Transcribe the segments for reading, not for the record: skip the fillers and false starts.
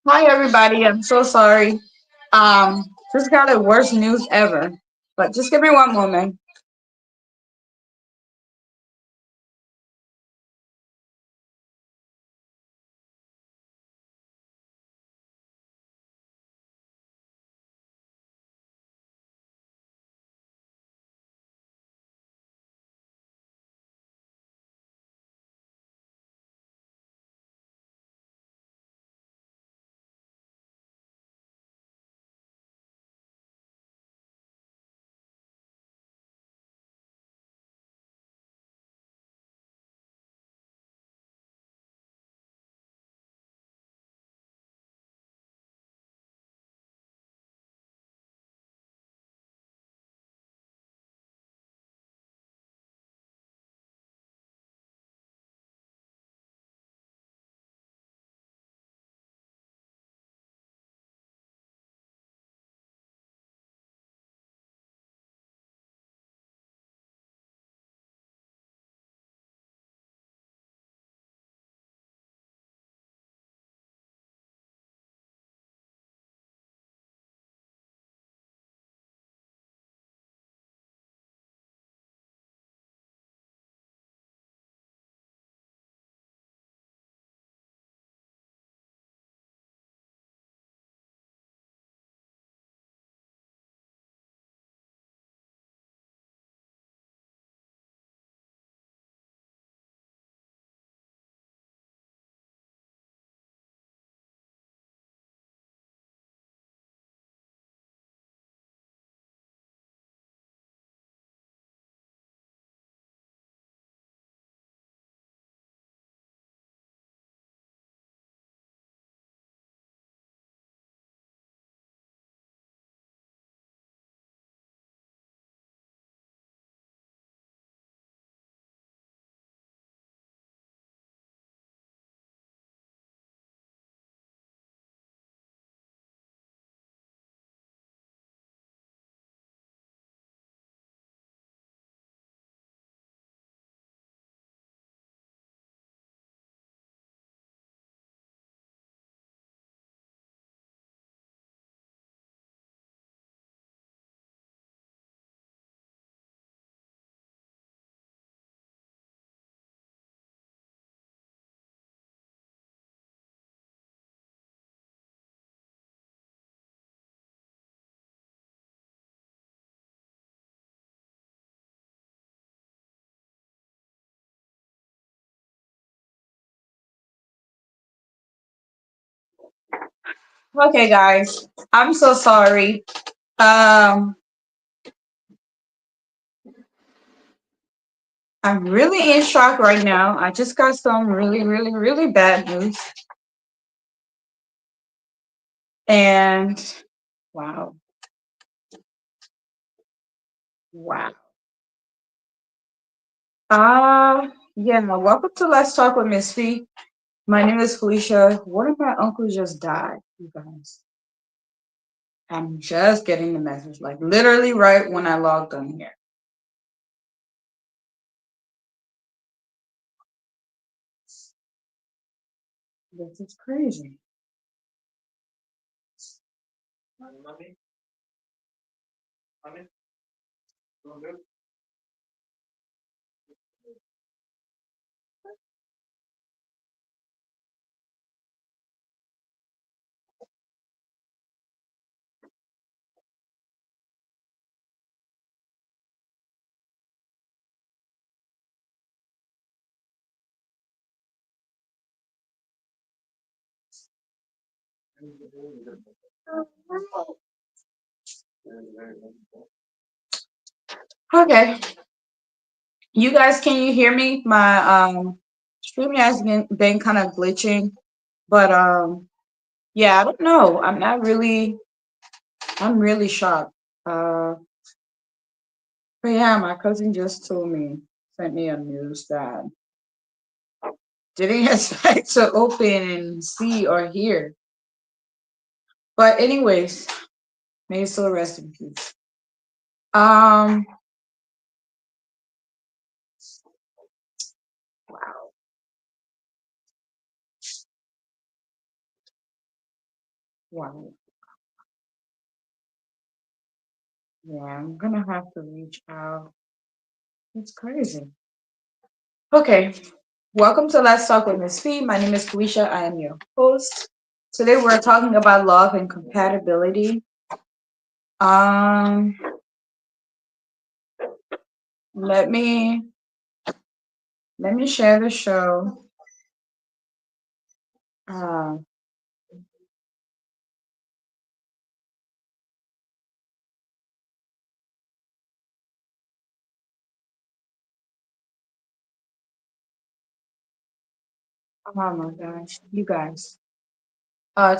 Hi everybody, I'm so sorry. Just got the worst news ever. But just give me one moment. Okay, guys, I'm so sorry. Um, I'm really in shock right now. I just got some really, really, really bad news. And wow, wow. Yeah, welcome to Let's Talk with Miss Fee. My name is Felicia. One of my uncles just died, you guys. I'm just getting the message, like literally right when I logged on here. This is crazy. Okay, you guys, can you hear me? My stream has been kind of glitching, but yeah, I don't know. I'm really shocked. But yeah, my cousin just told me, sent me a news that didn't expect to open and see or hear. But anyways, may his soul rest in peace. Um, wow. Wow. Yeah, I'm gonna have to reach out. It's crazy. Okay. Welcome to Let's Talk with Miss Fee. My name is Felicia. I am your host. Today we're talking about love and compatibility. Um, let me let me share the show. Uh, oh my gosh, you guys.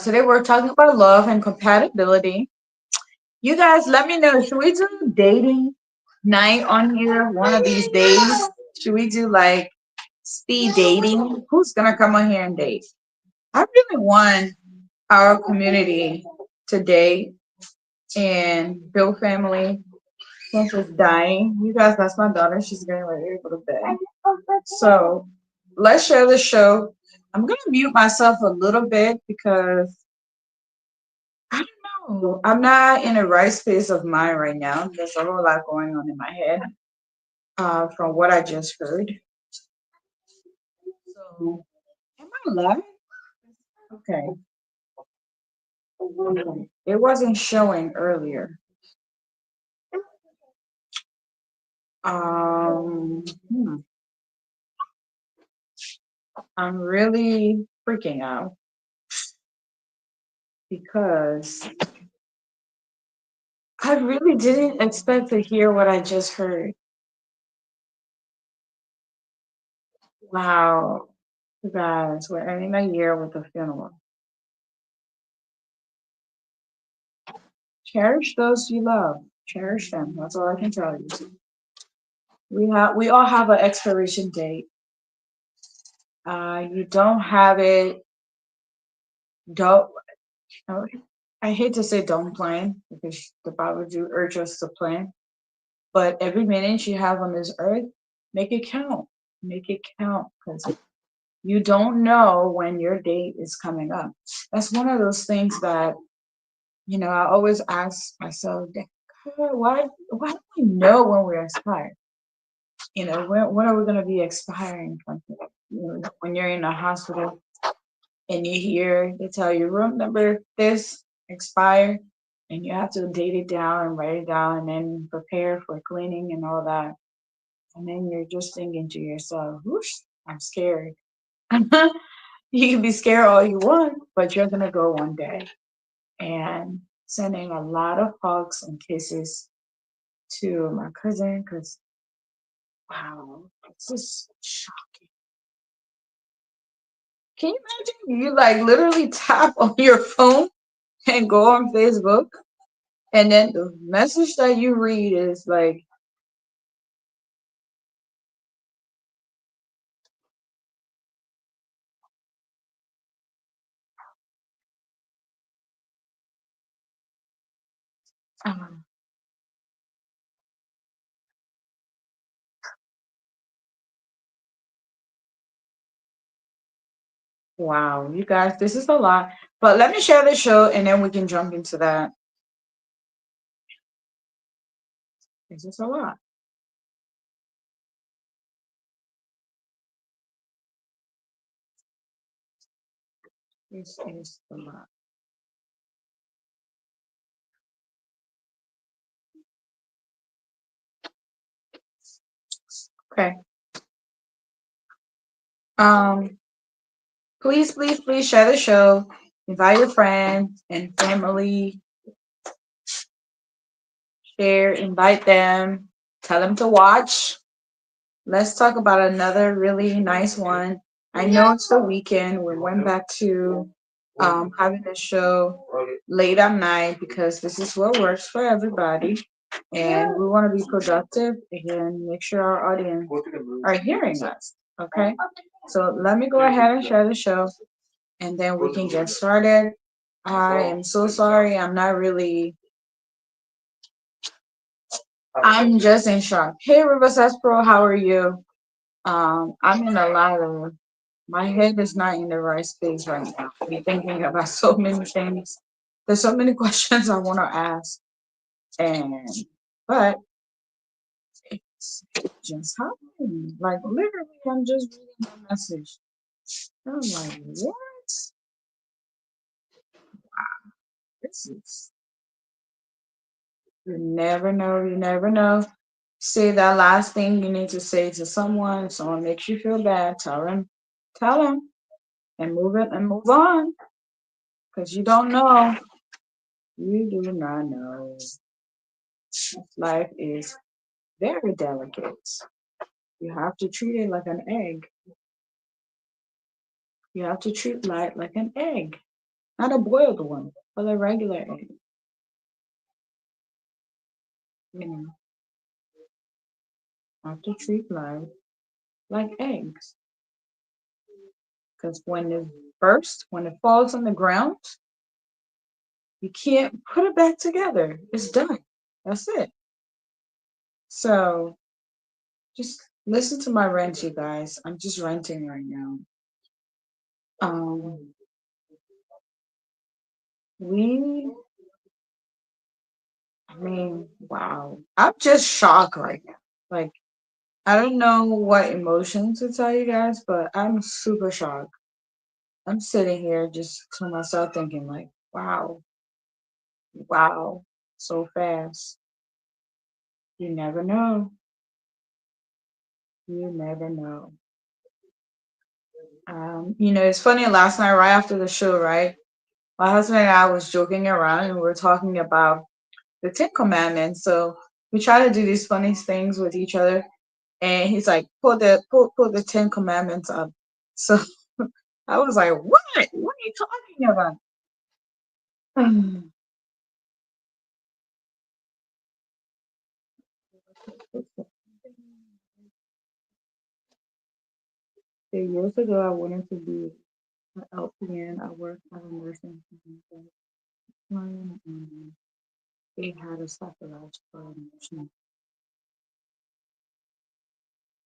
Today we're talking about love and compatibility. You guys, let me know. Should we do dating night on here one of these days? Should we do like speed dating? Who's gonna come on here and date? I really want our community to date and build family. Since it's dying, you guys, that's my daughter. She's getting ready to go to bed. So let's share the show. I'm gonna mute myself a little bit because I don't know. I'm not in the right space of mind right now. There's a whole lot going on in my head from what I just heard. So, am I live? Okay. It wasn't showing earlier. Hmm, I'm really freaking out because I really didn't expect to hear what I just heard. Wow. You guys, we're ending a year with a funeral. Cherish those you love. Cherish them. That's all I can tell you. We all have an expiration date. You don't have it. Don't. uh, I hate to say don't plan because the Bible do urge us to plan. But every minute you have on this earth, make it count. Make it count because you don't know when your date is coming up. That's one of those things that I always ask myself, "God, why do we know when we're expired? When are we going to be expiring from? When you're in a hospital and you hear they tell you room number this expired, and you have to date it down and write it down and then prepare for cleaning and all that. And then you're just thinking to yourself, whoosh, I'm scared. You can be scared all you want, but you're going to go one day. And sending a lot of hugs and kisses to my cousin because, wow, it's just shocking. Can you imagine you like literally tap on your phone and go on Facebook, and then the message that you read is like, um, wow, you guys, this is a lot. But let me share the show and then we can jump into that. This is a lot. This is a lot. Okay. Um, please, please, please share the show. Invite your friends and family. Share, invite them. Tell them to watch. Let's talk about another really nice one. I know it's the weekend. We went back to having a show late at night because this is what works for everybody. And we want to be productive and make sure our audience are hearing us. Okay. So let me go ahead and share the show and then we can get started. I am so sorry. I'm just in shock. Hey, Riverside Pro, how are you? I'm in a lot of, my head is not in the right space right now. I'm thinking about so many things. There's so many questions I want to ask, and but it's just happening. Like literally, I'm just reading my message. I'm like, what? This is you never know. You never know. Say that last thing you need to say to someone. If someone makes you feel bad, tell them, and move it and move on. Because you don't know. You do not know. Life is very delicate. You have to treat it like an egg. You have to treat life like an egg, not a boiled one, but a regular egg. You know, have to treat life like eggs. Because when it bursts, when it falls on the ground, you can't put it back together. It's done. That's it. So just listen to my rant, you guys. I'm just ranting right now. Um, we, I mean, wow. I'm just shocked right now. Like, I don't know what emotion to tell you guys, but I'm super shocked. I'm sitting here just to myself thinking, like, wow, wow, so fast. You never know. You never know. It's funny. Last night, right after the show, right, my husband and I was joking around and we were talking about the Ten Commandments. So we try to do these funny things with each other, and he's like, "Put the Ten Commandments up." So I was like, "What? What are you talking about?" So years ago, I wanted to be an LPN. I worked at a nursing home. And they had a psychological emotional.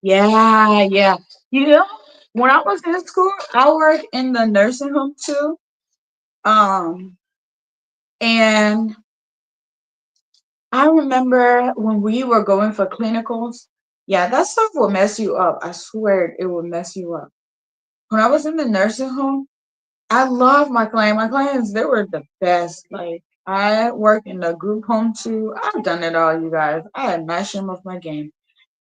Yeah, yeah. You know, when I was in school, I worked in the nursing home too. Um, and I remember when we were going for clinicals, yeah, that stuff will mess you up. I swear it will mess you up. When I was in the nursing home, I love my client. My clients, they were the best. Like I worked in the group home too. I've done it all, you guys. I had no shame of my game.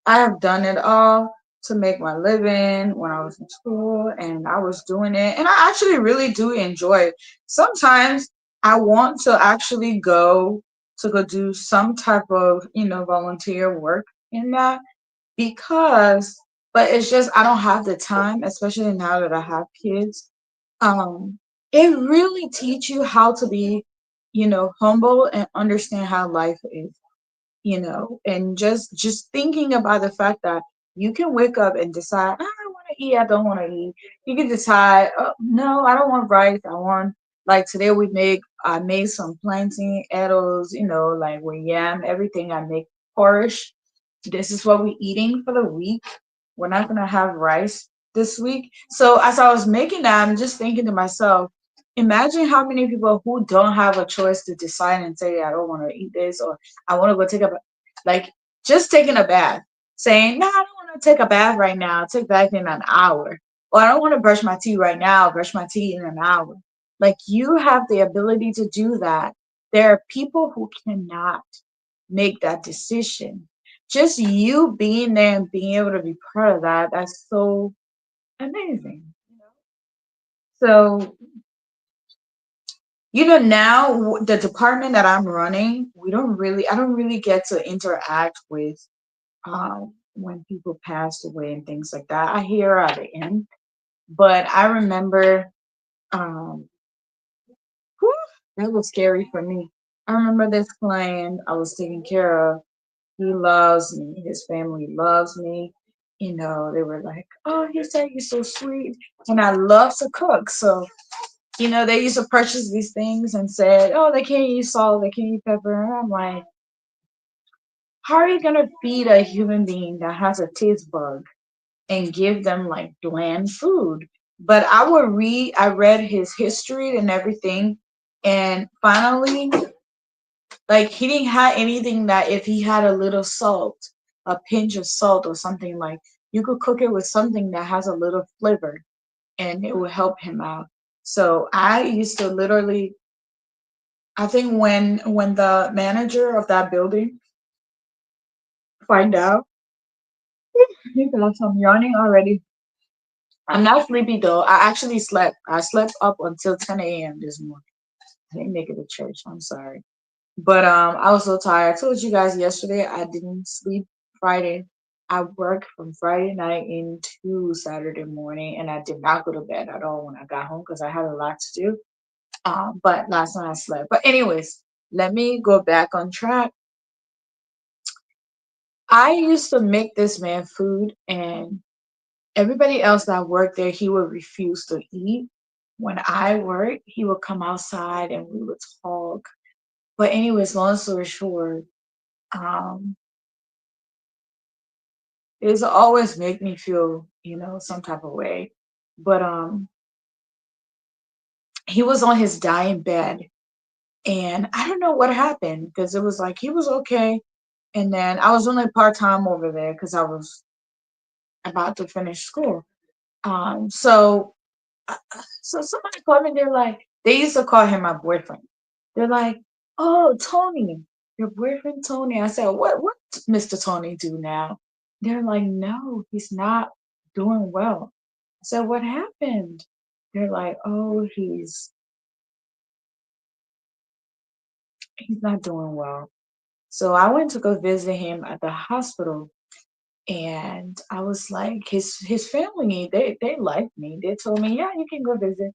I have done it all to make my living when I was in school and I was doing it. And I actually really do enjoy it. Sometimes I want to actually go do some type of, volunteer work in that because but it's just I don't have the time, especially now that I have kids. Um it really teach you how to be, humble and understand how life is, and just thinking about the fact that you can wake up and decide, I don't want to eat, I don't want to eat. You can decide, oh, no, I don't want rice, I want, like today I made some plantain edibles, like with yam, everything. I make porridge. This is what we're eating for the week. We're not gonna have rice this week. So as I was making that, I'm just thinking to myself, imagine how many people who don't have a choice to decide and say, I don't want to eat this, or I want to go take a like just taking a bath, saying, no, I don't want to take a bath right now. I'll take bath in an hour. Or I don't want to brush my teeth right now. I'll brush my teeth in an hour. Like you have the ability to do that. There are people who cannot make that decision. Just you being there and being able to be part of that, that's so amazing. So, now the department that I'm running, I don't really get to interact with when people passed away and things like that. I hear at the end, but I remember, um, whew, that was scary for me. I remember this client I was taking care of. He loves me. His family loves me. They were like, "Oh, he said you're so sweet," and I love to cook. So, they used to purchase these things and said, "Oh, they can't use salt, they can't use pepper," and I'm like, "How are you gonna feed a human being that has a taste bug and give them like bland food?" But I read his history and everything. And finally, like he didn't have anything that if he had a little salt, a pinch of salt or something like you could cook it with something that has a little flavor and it would help him out. So I used to literally I think when the manager of that building find out, you got some yawning already. I'm not sleepy though. I actually slept. I slept up until 10 a.m. this morning. I didn't make it to church. I'm sorry. But I was so tired. I told you guys yesterday I didn't sleep Friday. I worked from Friday night into Saturday morning, and I did not go to bed at all when I got home because I had a lot to do. But last night I slept. But anyways, let me go back on track. I used to make this man food, and everybody else that worked there, he would refuse to eat. When I worked, he would come outside and we would talk. But anyways, long story short, um, it's always make me feel, some type of way. But he was on his dying bed, and I don't know what happened because it was like he was okay, and then I was only part time over there because I was about to finish school. So so somebody called me. They're like, they used to call him my boyfriend. They're like, "Oh, Tony, your boyfriend Tony." I said, "What Mr. Tony do now?" They're like, "No, he's not doing well." I said, "What happened?" They're like, "Oh, he's not doing well." So I went to go visit him at the hospital, and I was like, his family, they liked me. They told me, "Yeah, you can go visit."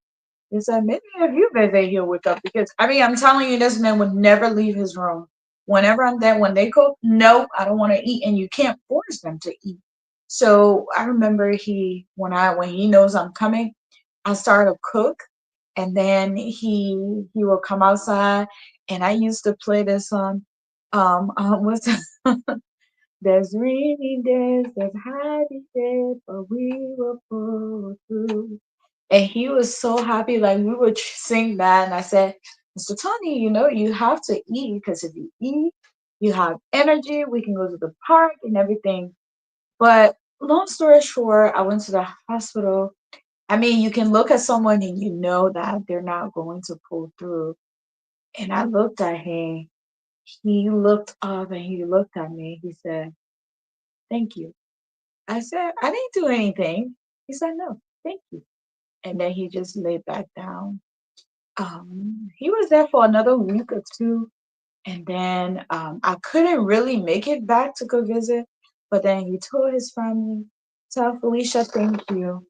He said, maybe if you visit, he'll wake up. Because, I mean, I'm telling you, this man would never leave his room. Whenever I'm there, when they cook, no, I don't want to eat. And you can't force them to eat. So I remember when he knows I'm coming, I start to cook. And then he will come outside. And I used to play this song. What's there's rainy days, there's happy days, but we will pull through. And he was so happy, like we would sing that. And I said, Mr. Tony, you have to eat because if you eat, you have energy. We can go to the park and everything. But long story short, I went to the hospital. I mean, you can look at someone and you know that they're not going to pull through. And I looked at him. He looked up and he looked at me. He said, "Thank you." I said, "I didn't do anything." He said, "No, thank you." And then he just laid back down. He was there for another week or two, and then I couldn't really make it back to go visit. But then he told his family, "Tell Felicia thank you."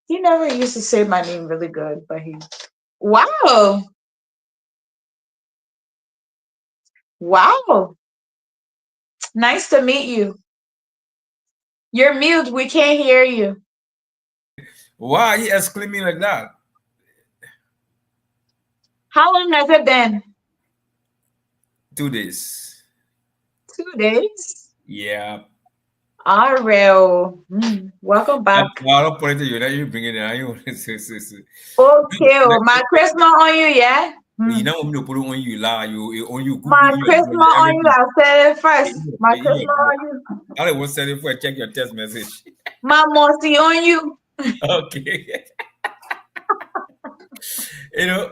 He never used to say my name really good, but wow, wow, nice to meet you. You're mute. We can't hear you. Why are you exclaiming like that? How long has it been? 2 days. 2 days. Yeah. All right. Welcome back. Well, I'll put it to you. Now you bring it down. You Okay, oh, my Christmas on you, yeah? you don't want me to put it on you lie. You on you Google My you Christmas and on you, everything. I said it first. My In Christmas your on you. I was sending for check your text message. My Mossy on you. Okay.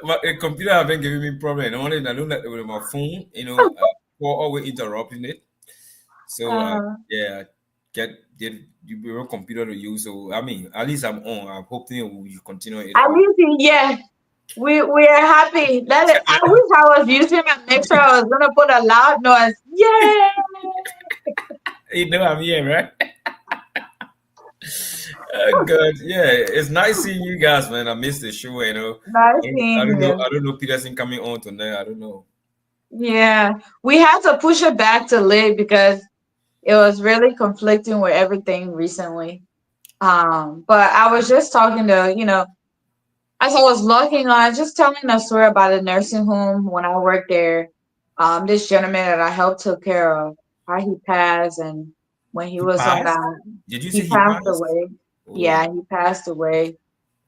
My computer have been giving me problem. Only I don't like with my phone, for always interrupting it. So Uh, yeah, get you your computer to use. So I mean, at least I'm on. I'm hoping you continue it at on. least, yeah, we are happy. I wish I was using my mixer. I was gonna put a loud noise. Yay! I'm here, right? Good. Yeah, it's nice seeing you guys, man. I missed the show. Nice seeing I you. don't know Peterson coming on tonight. I don't know. Yeah, we had to push it back to late because it was really conflicting with everything recently. But I was just talking to, as I was logging on, just telling a story about a nursing home when I worked there. This gentleman that I helped took care of, how he passed, and when he He was on passed. that, Did you he say he passed passed? away. Oh, Yeah, he passed away.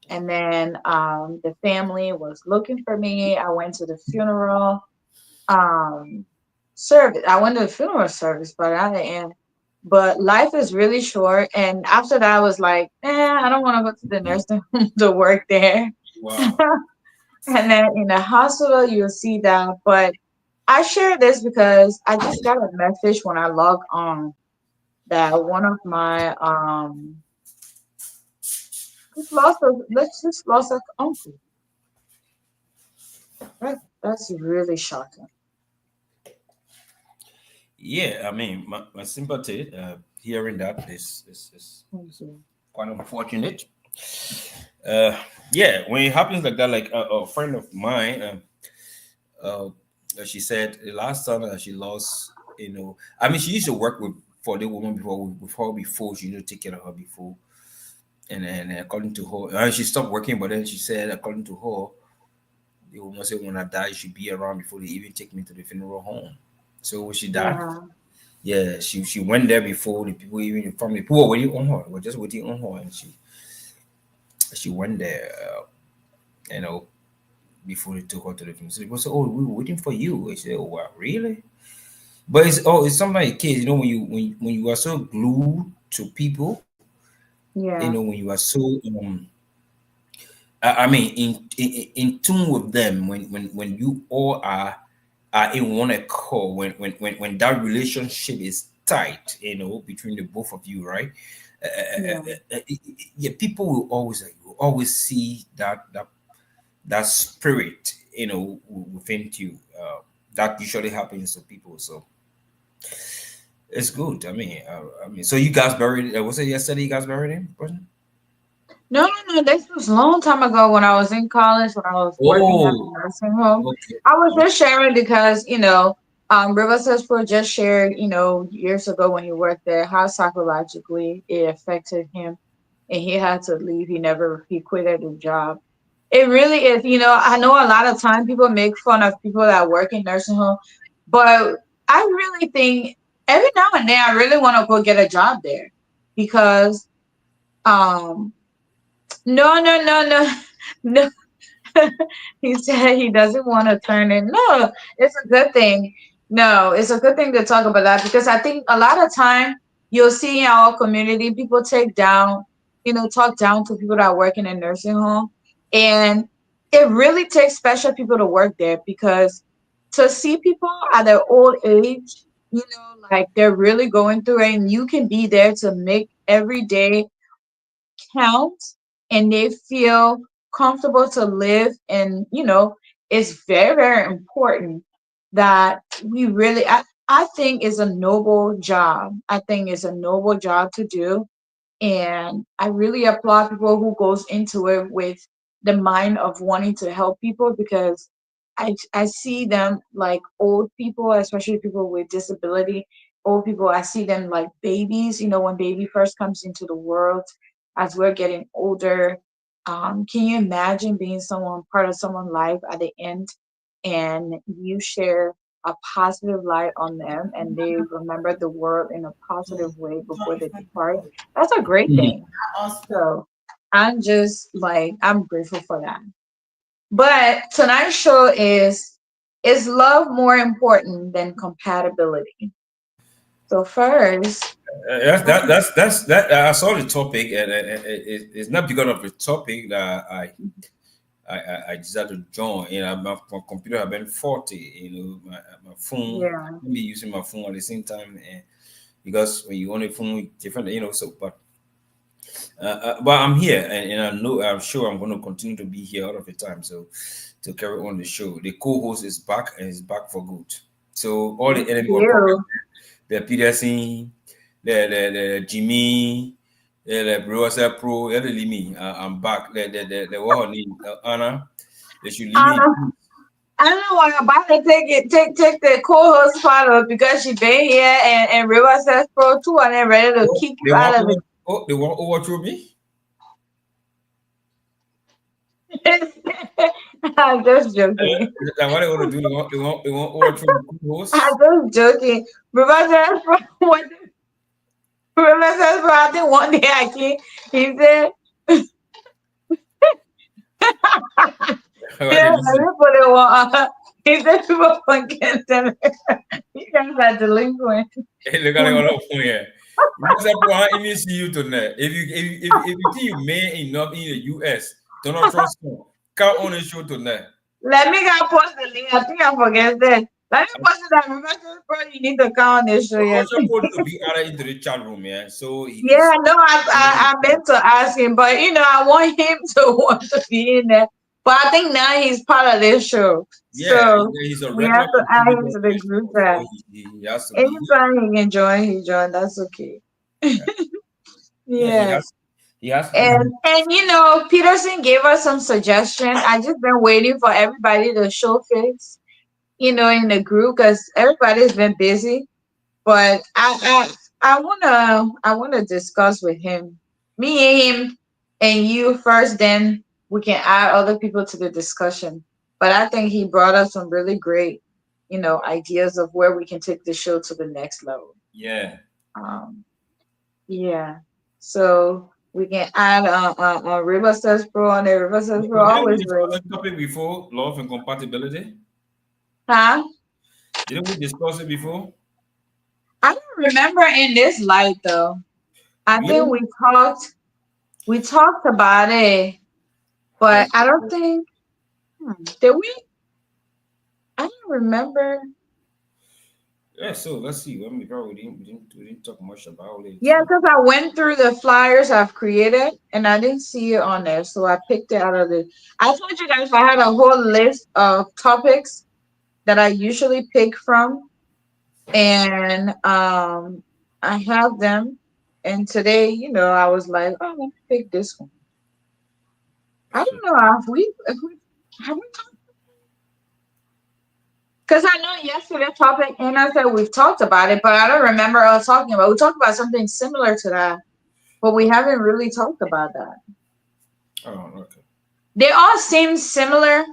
And then the family was looking for me. I went to the funeral um, service. I went to the funeral service, but I didn't. But life is really short. And after that, I was like, I don't want to go to the nursing home to work there. Wow. And then in the hospital, you'll see that. But I share this because I just got a message when I log on that one of my let's just lost an uncle. That's really shocking. Yeah, I mean, my sympathy hearing that Thank is you. quite unfortunate. Uh, yeah, when it happens like that, like a friend of mine, uh, she said the last time that she lost, I mean, she used to work for the woman before she take care of her before, and then according to her, and she stopped working, but then she said according to her, the woman said when I die, she be around before they even take me to the funeral home. So when she died, Yeah, yeah, she went there before the people, even the family people were waiting on her, were just waiting on her, and she went there, you know, before they took her to the funeral. So people said, "Oh, we were waiting for you." I said, "Oh, wow, really?" But it's sometimes a case, when you are so glued to people, yeah, when you are so I mean in tune with them, when you all are in one accord, when that relationship is tight, between the both of you, right? yeah. Yeah, people will always see that spirit, within you. That usually happens to people, so it's good. I mean, so you guys buried? Was it yesterday? You guys buried him? Wasn't it? No, no, no. This was a long time ago when I was in college, when I was working at the Oh, nursing home. okay. I was just sharing because, Riverside Pro just shared, years ago when he worked there, how psychologically it affected him and he had to leave. He quit his job. It really is, I know a lot of time people make fun of people that work in nursing home, but I really think every now and then I really want to go get a job there because, um, no, no, no, no, no. He said he doesn't want to turn in. No, it's a good thing. No, it's a good thing to talk about that because I think a lot of time you'll see in our community people talk down to people that work in a nursing home. And it really takes special people to work there because to see people at their old age, like they're really going through it and you can be there to make every day count and they feel comfortable to live and it's very very important that we really I think is a noble job. I think it's a noble job to do, and I really applaud people who goes into it with the mind of wanting to help people because I see them like old people, especially people with disability. Old people, I see them like babies. When baby first comes into the world, as we're getting older. Can you imagine being someone part of someone's life at the end, and you share a positive light on them, and they remember the world in a positive way before they depart? That's a great Mhm. thing. So I'm just like, I'm grateful for that. But tonight's show is love more important than compatibility? So first, That's that. I saw the topic, and it's not because of the topic that I decided to join. My computer have been faulty. My phone. I yeah, can be using my phone at the same time, and because when you own a phone, it's different. So, but I'm here, and I'm sure I'm going to continue to be here all of the time. So to carry on the show, the co-host is back and is back for good. So all the thank enemy were probably you. the Peterson, the Jimmy, the Brewster Pro, they leave me. I'm back. The what her name, Anna. They should leave me. Anna, I don't know why I'm about to take the co-host part of because she been here and River says pro too and then ready to Oh, kick you out of they want overthrow me. it. I'm just joking. Like, what they want to do? They want overthrow the I'm co-host. just joking. River says pro River says pro I think one day I can he said Why Yeah, they let me listen? put it on. He said people forget them. You guys are delinquent. Look at all of phone here. What's up? I even see you tonight. If you think you man enough in the US, Donald Trump's phone. Come on the show tonight. Let me go post the link. I think I forget that. Let me post it that. Remember, bro, you need to count this show yet. Also put to be out into the chat room, yeah. So Yeah, he's no, I meant to ask him, but I want him to want to be in there. But I think now he's part of this show, yeah, so he's a we have regular to add him contributor to to the the group show, chat. so he has to be here. Anytime he can join, he join. That's okay. Yeah, Yeah. he has to be here. And Peterson gave us some suggestion. I just been waiting for everybody to show face, in the group because everybody's been busy. But I wanna discuss with him, me and him, and you first. Then we can add other people to the discussion. But I think he brought us some really great, ideas of where we can take the show to the next level. Yeah. Um, yeah. So we can add River Says Pro on there. River Says Pro Didn't we always discuss ready. this topic before? Love and compatibility. Huh? Didn't we discuss it before? I don't remember in this light though. I think Really? we talked about it, but Like, I don't think did we? I don't remember. yeah. So let's see. When we probably we didn't talk much about it. Yeah, So because I went through the flyers I've created and I didn't see it on there, so I picked it out of the. I told you guys I had a whole list of topics that I usually pick from, and I have them. And today, I was like, oh, let me pick this one. I so don't know if we have we talked, because I know yesterday topic and I said we've talked about it, but I don't remember us talking about. We talked about something similar to that, but we haven't really talked about that. oh, okay. They all seem similar, but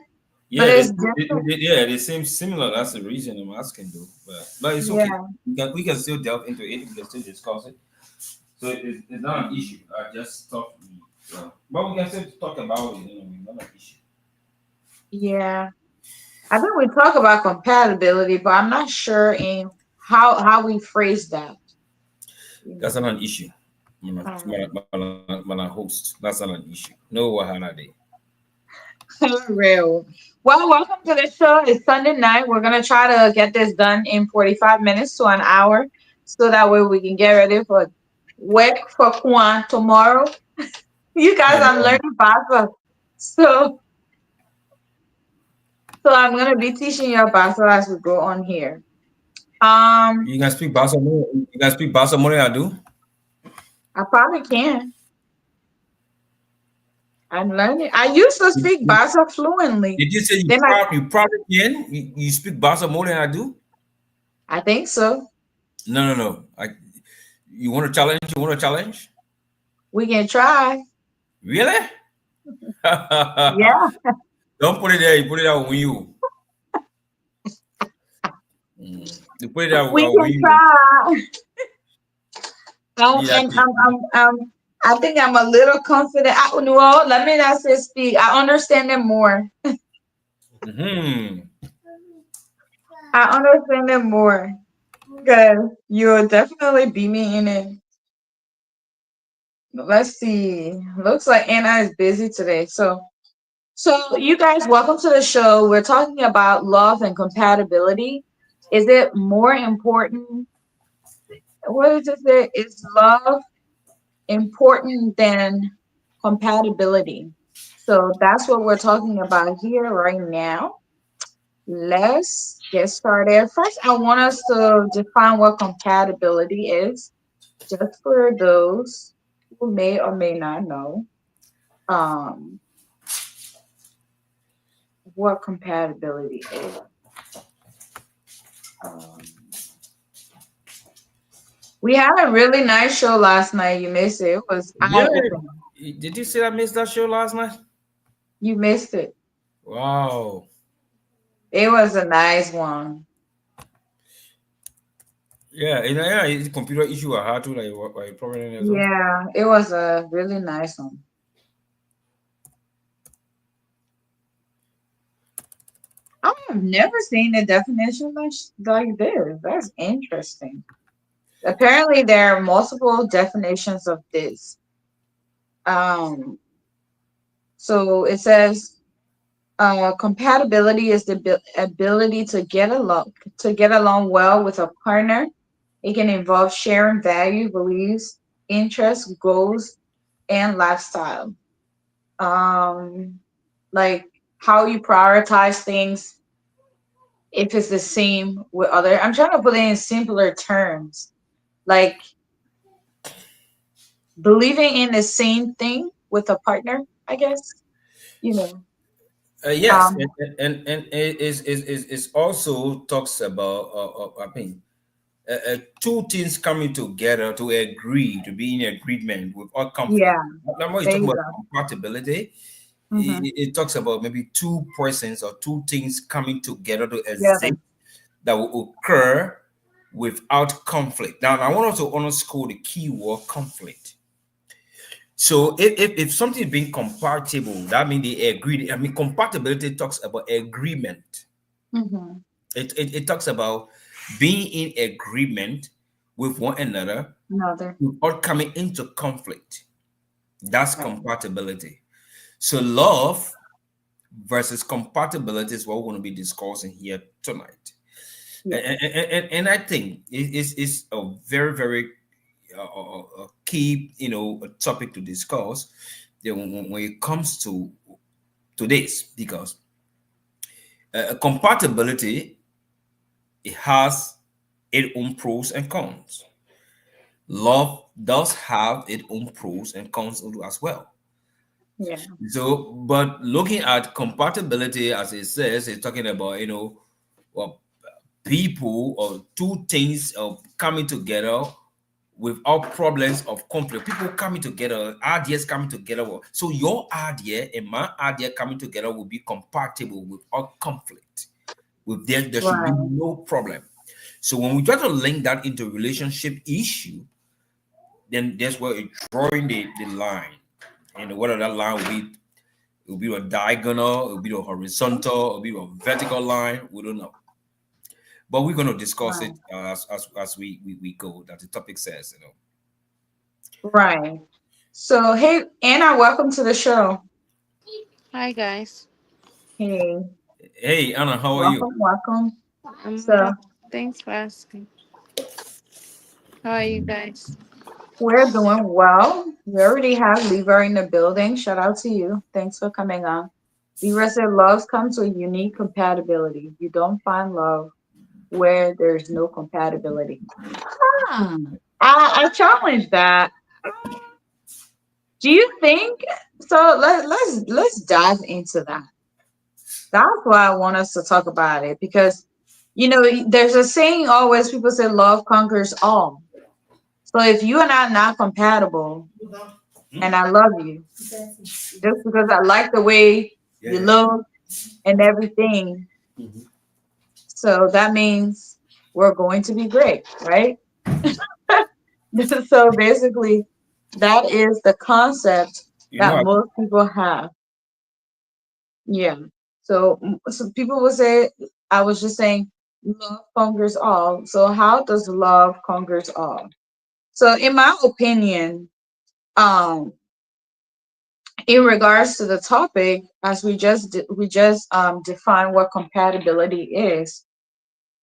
Yeah, it's different. they seem similar. That's the reason I'm asking, though. But it's okay. Yeah, We can still delve into it. We can still discuss it. So it's not an issue. I just thought, but we can still talk about it. Not an issue. yeah. I think we talk about compatibility, but I'm not sure in how we phrase that. You That's know. not an issue. Um, Man, host. That's not an issue. No wahala day. Real. Well, welcome to the show. It's Sunday night. We're gonna try to get this done in 45 minutes to an hour, so that way we can get ready for work for Kwan tomorrow. You guys, Yeah, I'm no, learning Basa, so I'm gonna be teaching you Basa as we go on here. Um, you can speak Basa more. You can speak Basa more than I do. I probably can. I'm learning. I used to speak You- Basa fluently. Did you say Then you probably can? You speak Basa more than I do? I think so. No, no, no. You want to challenge? You want to challenge? We can try. Really? Yeah, Don't put it there. You put it out when you. You put it out we when can you. try. Need that And thing. I think I'm a little confident. Well, let me not say speak. I understand them more. Hmm. I understand them more because you'll definitely be me in it. Let's see. Looks like Anna is busy today. So you guys, welcome to the show. We're talking about love and compatibility. Is it more important? What is it? Say? Is love important than compatibility? So that's what we're talking about here right now. Let's get started. First, I want us to define what compatibility is, just for those who may or may not know um, what compatibility is. Um, we had a really nice show last night. You missed it. It was eye Really? opening. Did you say I missed that show last night? You missed it. Wow. It was a nice one. Yeah, it's a computer issue I had to like problem or something. Yeah, it was a really nice one. I've never seen a definition like this. That's interesting. Apparently, there are multiple definitions of this. Um, so it says compatibility is the ability to get along well with a partner. It can involve sharing value, beliefs, interests, goals, and lifestyle. Um, like how you prioritize things if it's the same with other. I'm trying to put it in simpler terms, like believing in the same thing with a partner. I guess you know. Yes, Um, and it also talks about I mean two things coming together to agree to be in agreement without conflict. yeah, Now, when you there talk you about go. compatibility, Hmm. it talks about maybe two persons or two things coming together to Together. exist that will occur without conflict. Now, I want to underscore the key word conflict. So if something is being compatible, that means they agree. I mean, compatibility talks about agreement. Hmm. It talks about being in agreement with one another Another. without coming into conflict. That's Right. compatibility. So love versus compatibility is what we're going to be discussing here tonight. Yeah. And I think it's a very a key a topic to discuss when it comes to this because compatibility, it has its own pros and cons. Love does have its own pros and cons as well. Yeah. So, but looking at compatibility, as it says, it's talking about well, people or two things of coming together without problems of conflict. People coming together, ideas coming together. So your idea and my idea coming together will be compatible without conflict. With there should be Right. no problem. So when we try to link that into relationship issue, then that's where it's drawing the line. And whether that line will be a diagonal, it will be a horizontal, it will be a vertical line, we don't know. But we're going to discuss Right. it as we go. That the topic says. Right. So, hey, Anna, welcome to the show. Hi guys. Hey, Hey Anna, how are you? welcome, welcome. I'm So, good. Thanks for asking. How are you guys? we're doing well. We already have Lever in the building. Shout out to you. Thanks for coming on. Lever said love comes with unique compatibility. You don't find love where there's no compatibility. Hmm. I challenge that. Do you think so? Let's dive into that. That's why I want us to talk about it because there's a saying always people say love conquers all. So if you and I are not compatible Hmm? and I love you just because I like the way Yeah, you yeah. look and everything, Mhm. so that means we're going to be great, right? So basically, that is the concept You know, that most people have. Yeah. So some people will say, I was just saying, love conquers all. So how does love conquers all? So in my opinion, um, in regards to the topic, as we just defined what compatibility is.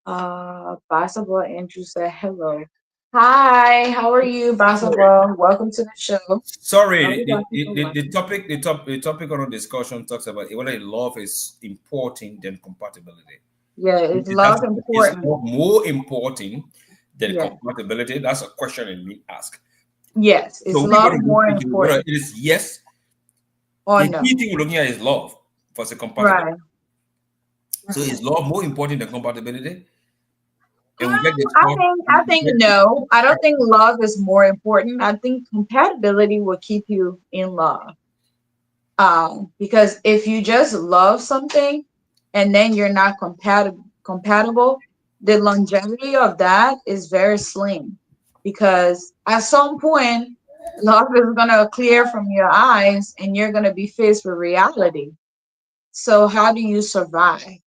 Basketball Andrew said hello. Hi, how are you, sorry, Basketball? Welcome to the show. How sorry. we got people The topic on the discussion talks about whether love is important than compatibility. Yeah, is That's love is important? more important than Yeah. compatibility. That's a question in me ask. Yes, So is we're love going to look more into whether it important is yes. or The key no? thing we're looking at is love versus compatibility. Right. So is love more important than compatibility? And we get I discussed. think I think no. I don't think love is more important. I think compatibility will keep you in love. Because if you just love something and then you're not compatible, the longevity of that is very slim. Because at some point, love is gonna clear from your eyes and you're gonna be faced with reality. So how do you survive?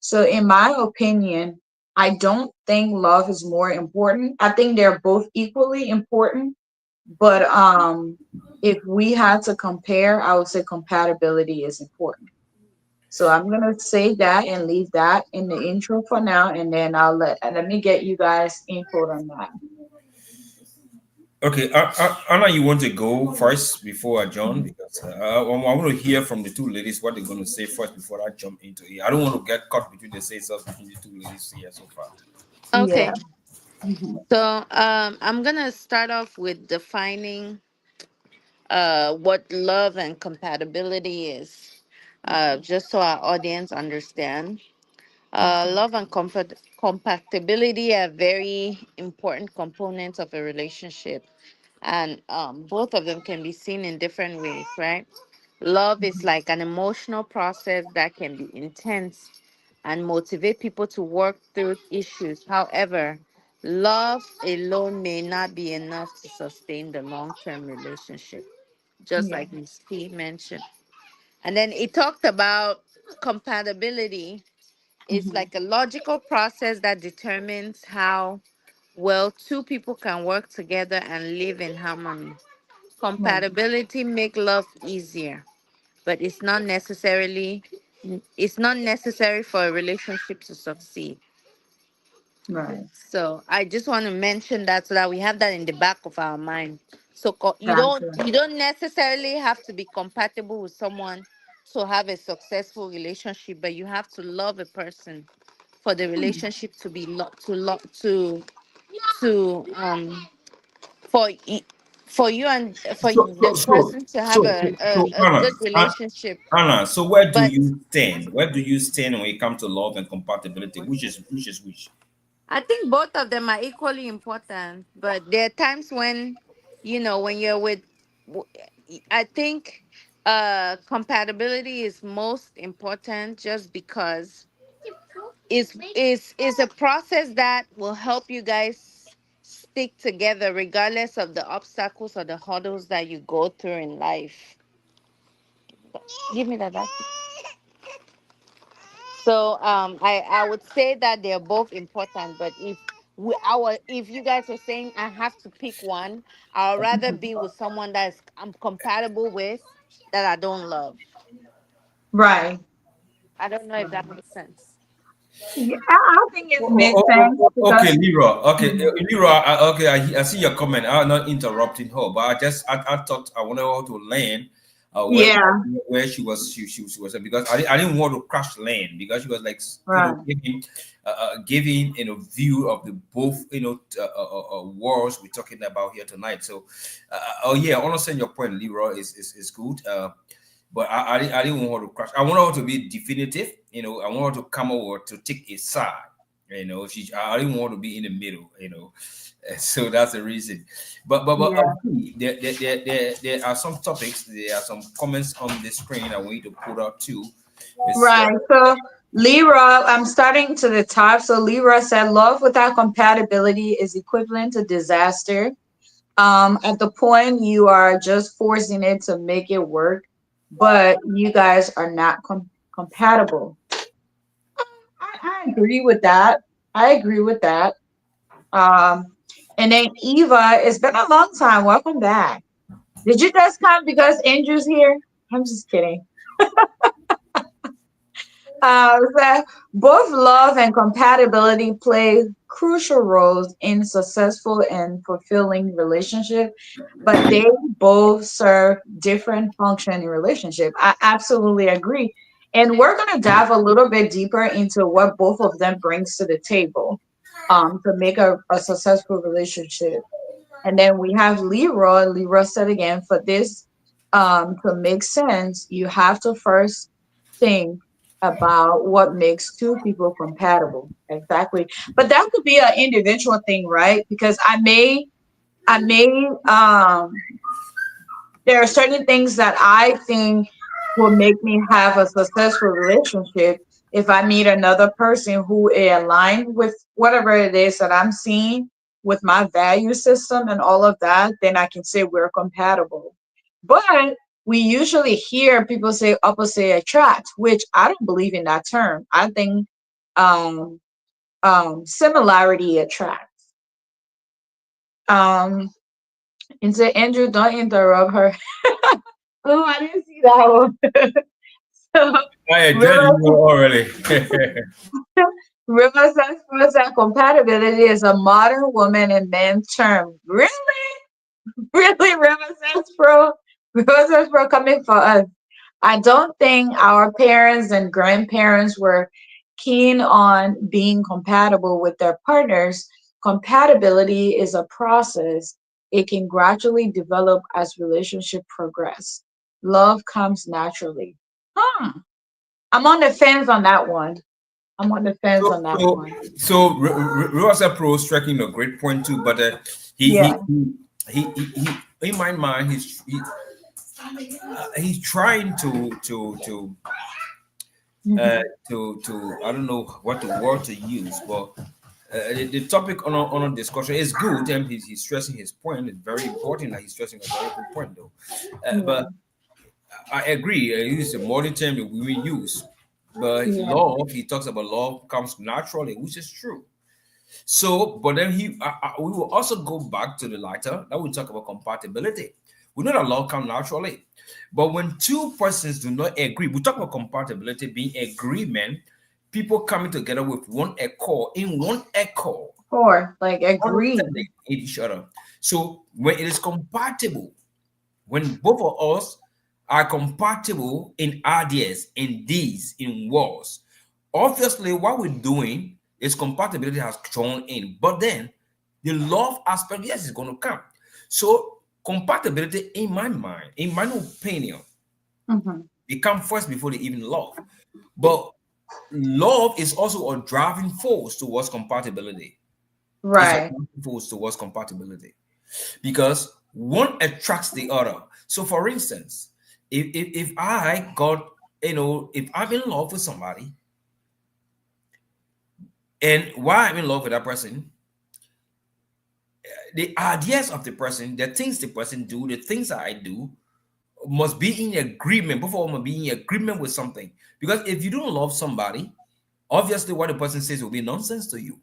So, in my opinion, I don't think love is more important. I think they're both equally important. But if we had to compare, I would say compatibility is important. So I'm gonna say that and leave that in the intro for now, and then let me get you guys input on that. Okay, Anna, you want to go first before I jump because I want to hear from the two ladies what they're going to say first before I jump into it. I don't want to get caught between the say stuff between the two ladies here so far. Yeah. Okay. Mhm. So I'm gonna start off with defining what love and compatibility is, just so our audience understand. Love and compatibility are very important components of a relationship, and both of them can be seen in different ways, right? Love is like an emotional process that can be intense and motivate people to work through issues. However, love alone may not be enough to sustain the long term relationship, just Yeah. like Ms. P mentioned. And then it talked about compatibility. It's Mhm. like a logical process that determines how well two people can work together and live in harmony. Right. Compatibility make love easier, but it's not necessary for a relationship to succeed. Right. So I just want to mention that so that we have that in the back of our mind. So Gotcha. you don't necessarily have to be compatible with someone to have a successful relationship, but you have to love a person for the Hmm. relationship to be to for y- for you and for So, so, the so, person to have so, so, so a good relationship. Anna, so where do But you stand? Where do you stand when it comes to love and compatibility? Which? I think both of them are equally important, but there are times when, when you're with, w- I think compatibility is most important just because it's a process that will help you guys stick together regardless of the obstacles or the hurdles that you go through in life. Give me that. So I would say that they're both important, but if you guys are saying I have to pick one, I'd rather Mhm. be with someone that's I'm compatible with that I don't love. Right. I don't know if that makes sense. Yeah, I think it makes sense Okay, because. Leroy. Okay, Mhm. Leroy. Okay, I see your comment. I'm not interrupting her, but I thought I wanted her to land Yeah. where she was because I didn't want to crash land because she was like Right. giving view of the both wars we're talking about here tonight. So oh yeah, I understand your point, Leroy is good. But I didn't want her to crash. I want her to be definitive. I want her to come over to take a side. I didn't want to be in the middle. So that's the reason. But Yeah. there are some topics. There are some comments on the screen I want you to put up too. It's Right. So Libra, I'm starting to the top. So Libra said, "Love without compatibility is equivalent to disaster. At the point you are just forcing it to make it work, but you guys are not compatible." I agree with that. I agree with that. Um, and then Eva, it's been a long time. Welcome back. Did you just come because Andrew's here? I'm just kidding. So both love and compatibility play crucial roles in successful and fulfilling relationship, but they both serve different function in relationship. I absolutely agree. And we're going to dive a little bit deeper into what both of them brings to the table to make a successful relationship. And then we have Leroy. Leroy said again, for this to make sense, you have to first think about what makes two people compatible. Exactly. But that could be an individual thing, right? Because I may there are certain things that I think will make me have a successful relationship if I meet another person who is aligned with whatever it is that I'm seeing with my value system and all of that, then I can say we're compatible. But we usually hear people say opposite attract, which I don't believe in that term. I think um similarity attracts. Um and so Andrew, don't interrupt her. Oh, I didn't see that one. So I judge River, you already. River says first that compatibility is a modern woman and man term. Really? Really, River says bro? River says bro coming for us. I don't think our parents and grandparents were keen on being compatible with their partners. Compatibility is a process. It can gradually develop as relationship progress. Love comes naturally. Hmm. I'm on the fence on that one. I'm on the fence so on that so one. Rosa Pro striking a great point too, but he, he Yeah. he in my mind he's trying uh, Mhm. to I don't know what the word to use, but the topic on a discussion is good, and he's stressing his point. It's very important that he's stressing a very good point, though. Yeah. But I agree. Use a modern term that we use, but Yeah. love. He talks about love comes naturally, which is true. So, but then we will also go back to the latter that we talk about compatibility. We know that love comes naturally, but when two persons do not agree, we talk about compatibility being agreement, people coming together with one accord, in one accord, Or like agree. understanding each other. So when it is compatible, when both of us are compatible in ideas, in deeds, in words, obviously what we're doing is compatibility has thrown in. But then the love aspect, yes, is going to come. So compatibility, in my mind, in my opinion, Hmm. it comes first before they even love. But love is also a driving force towards compatibility. It's a Right. driving force towards compatibility because one attracts the other. So, for instance, if I got, if I'm in love with somebody, and while I'm in love with that person, the ideas of the person, the things the person do, the things that I do, must be in agreement. Both of them must be in agreement with something. Because if you don't love somebody, obviously what the person says will be nonsense to you.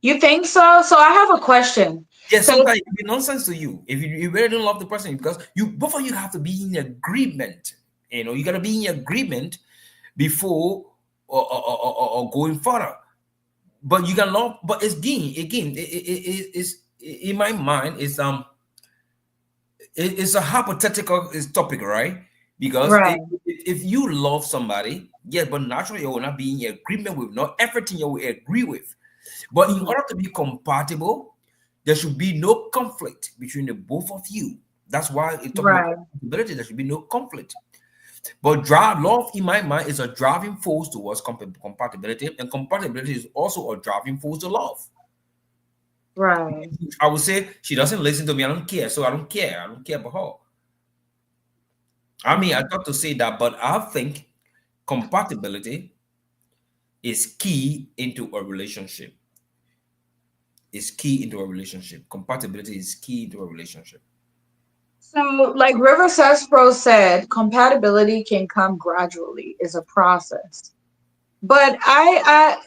You think so? So I have a question. Yeah, Because sometimes it will be nonsense to you if you really don't love the person because you both of you have to be in agreement. You gotta be in agreement before or going further. But you can love, but it's again, it's in my mind, it's a hypothetical topic, right? Because right. if you love somebody, yes, but naturally you will not be in agreement with not everything you will agree with. But in Mhm. order to be compatible, there should be no conflict between the both of you. That's why it's talking about Right. compatibility. There should be no conflict. But drive love, in my mind, is a driving force towards compatibility, and compatibility is also a driving force to love. Right. I would say she doesn't listen to me. I don't care, so I don't care. I don't care about her. I mean, I Mhm. got to say that, but I think compatibility is key into a relationship. Is key into a relationship. Compatibility is key into a relationship. So, like River Sespro said, compatibility can come gradually, is a process. But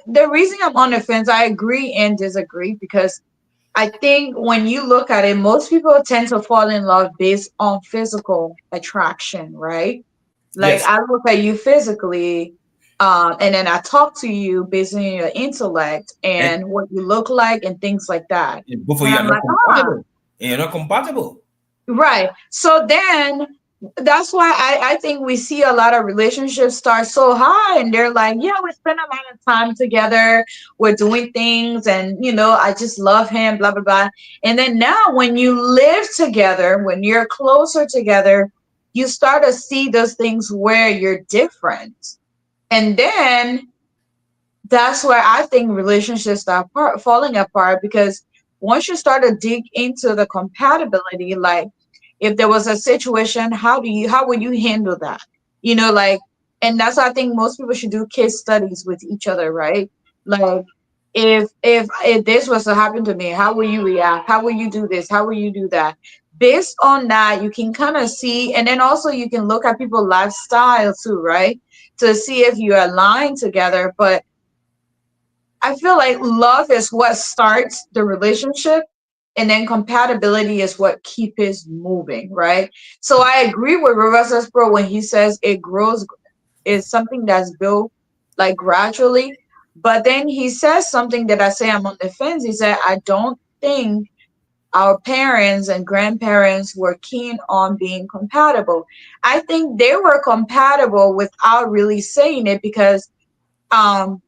the reason I'm on the fence, I agree and disagree because I think when you look at it, most people tend to fall in love based on physical attraction, right? Like Yes, I look at you physically, and then I talk to you based on your intellect and and what you look like and things like that. both of And you are I'm not like, ah, compatible. And you're not compatible. right. So then that's why I think we see a lot of relationships start so high and they're like, yeah, we spend a lot of time together, we're doing things, and I just love him, blah blah blah. And then now when you live together, when you're closer together, you start to see those things where you're different. And then that's where I think relationships start falling apart because once you start to dig into the compatibility, like if there was a situation, how would you handle that? Like, and that's why I think most people should do case studies with each other, right? Like if this was to happen to me, how will you react? How will you do this? How will you do that? Based on that, you can kind of see, and then also you can look at people's lifestyle too, right? To see if you align together. But I feel like love is what starts the relationship, and then compatibility is what keeps it moving, right? So I agree with Professor Spro when he says it grows, is something that's built like gradually. But then he says something that I say I'm on the fence. He said, I don't think our parents and grandparents were keen on being compatible. I think they were compatible without really saying it because um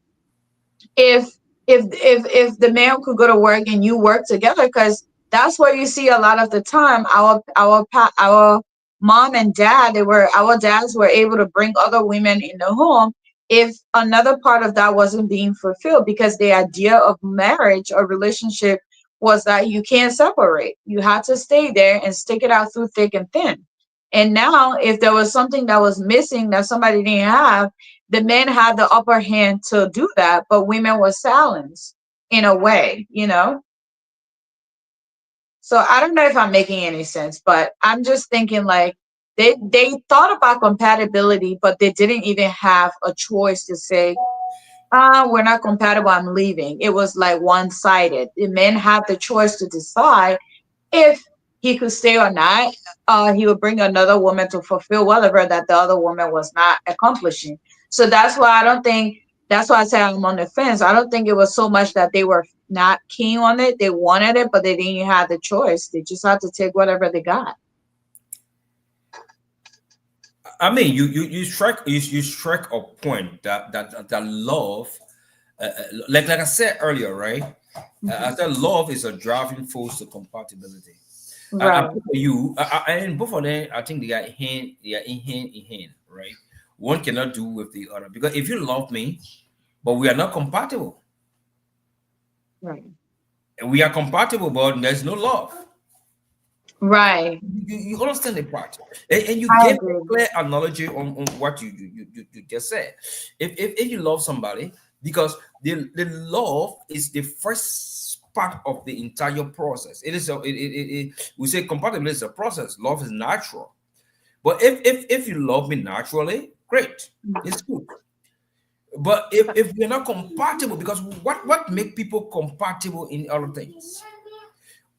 if if the man could go to work and you work together, because that's where you see a lot of the time our mom and dad, they were our dads were able to bring other women in the home if another part of that wasn't being fulfilled, because the idea of marriage or relationship was that you can't separate, you had to stay there and stick it out through thick and thin. And now if there was something that was missing that somebody didn't have, the men had the upper hand to do that, but women were silenced in a way, you know? So I don't know if I'm making any sense, but I'm just thinking like they thought about compatibility, but they didn't even have a choice to say, we're not compatible, I'm leaving. It was like one-sided. The men had the choice to decide if he could stay or not. He would bring another woman to fulfill whatever that the other woman was not accomplishing. So that's why I don't think, that's why I say I'm on the fence. I don't think it was so much that they were not keen on it. They wanted it, but they didn't have the choice. They just had to take whatever they got. I mean, you strike a point that love, like I said earlier, right? I Mhm. said love is a driving force to compatibility. And Right, both of you, and both of them, I think they are in hand, right? One cannot do with the other, because if you love me, but we are not compatible, right, and we are compatible, but there's no love. right. You understand the part, and you I gave a agree. clear analogy on what you just said. If you love somebody, because the love is the first part of the entire process. It is we say compatibility is a process. Love is natural, but if you love me naturally, great, it's good. But if we're not compatible, because what make people compatible in other things?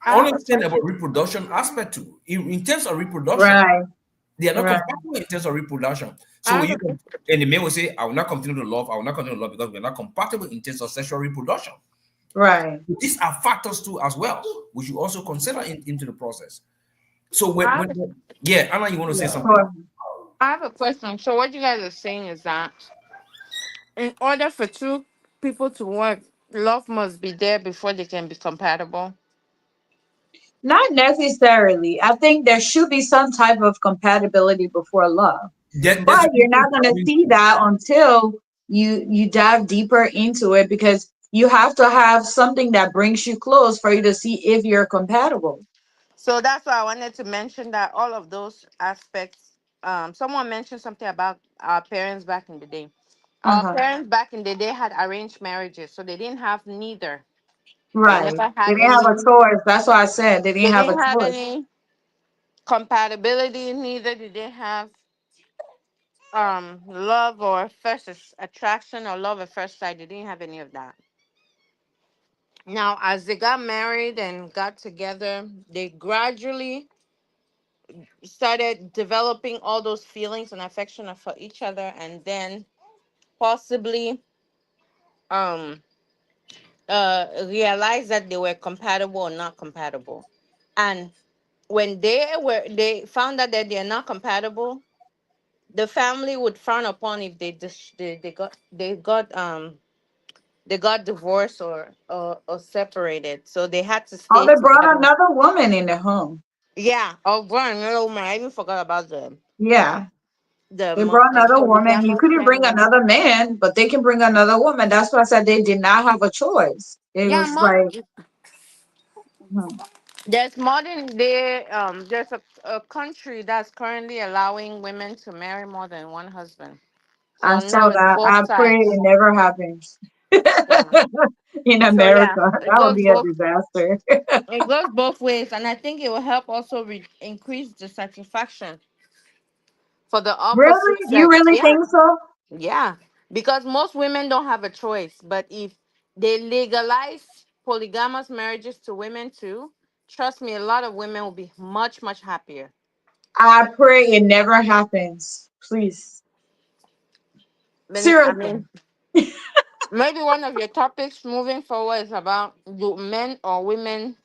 I have a Understand about question. reproduction aspect too. In terms of reproduction, Right, they are not right, compatible in terms of reproduction. I So when have you a can, and the man will say, I will not continue to love, I will not continue to love because we're not compatible in terms of sexual reproduction. right. These are factors too as well, which you also consider into the process. So I have a, yeah, Anna, you want to say Yeah. something? I have a question. So what you guys are saying is that in order for two people to work, love must be there before they can be compatible. Not necessarily. I think there should be some type of compatibility before love. There's But you're people not going to see that until you dive deeper into it, because you have to have something that brings you close for you to see if you're compatible. So that's why I wanted to mention that all of those aspects. Someone mentioned something about our parents back in the day. Our Uh-huh. parents back in the day had arranged marriages, so they didn't have neither. They Right. never They had didn't have a any. choice. That's why I said they didn't They have a didn't have choice. any compatibility. Neither did they have love or attraction or love at first sight. They didn't have any of that. Now, as they got married and got together, they gradually started developing all those feelings and affection for each other, and then possibly um realized that they were compatible or not compatible. And when they found out that they're not compatible, the family would frown upon if they got divorced or separated, so they had to Oh, stay they brought together. another woman in the home. Yeah. Oh, Brian, no, man, I even forgot about the Yeah. the They mo- brought the another woman. He polygamous couldn't bring family. another man, but they can bring another woman. That's why I said they did not have a choice. It Yeah, was like, mhm. there's modern day there's a country that's currently allowing women to marry more than one husband. I So saw now it's that. both I pray sides. it never happens Yeah. in So yeah, America. That would be a disaster. it goes both ways, and I think it will help also increase the satisfaction for the Really? opposite You sex. really Yeah, think so? yeah, because most women don't have a choice. But if They legalize polygamous marriages to women too. Trust me, a lot of women will be much, much happier. I pray it never happens. Please. Then, I Seriously. mean, maybe one of your topics moving forward is about, do men or women,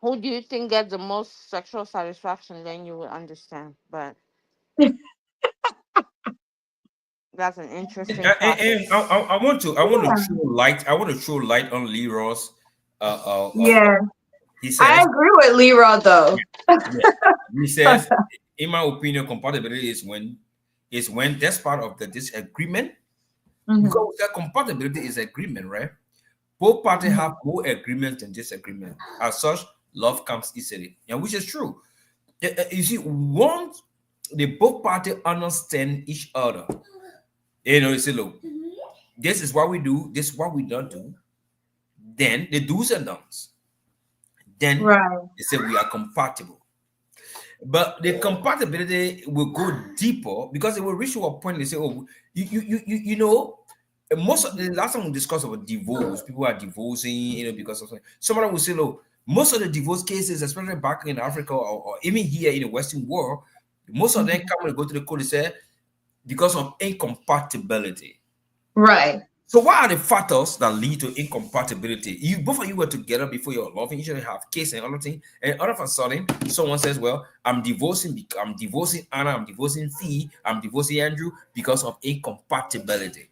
who do you think gets the most sexual satisfaction? Then you will understand. But that's an interesting topic. And I want to Yeah. throw light. I want to throw light on Leroy's. Yeah. He I says, agree with Leroy though. yeah. He says, in my opinion, compatibility is when that's part of the disagreement. Mhm. Because the compatibility is agreement, right? Both parties have more agreement than disagreement. As such, love comes easily, and which is true. You see, once the both parties understand each other, you say, look, this is what we do, this is what we don't do. Then the do's and don'ts. Then Right. they say we are compatible. But the compatibility will go deeper because it will reach to a point they say, oh, you know, most of the last time we discussed about divorce, people are divorcing, because of something. Somebody will say, look, most of the divorce cases, especially back in Africa or even here in the Western world, most of them Mhm. come and go to the court, they say, because of incompatibility. Right. So what are the factors that lead to incompatibility? You both of you were together before you're loving each other, have kids and other things, and all of a sudden someone says, "Well, I'm divorcing Anna, I'm divorcing Fee, I'm divorcing Andrew because of incompatibility."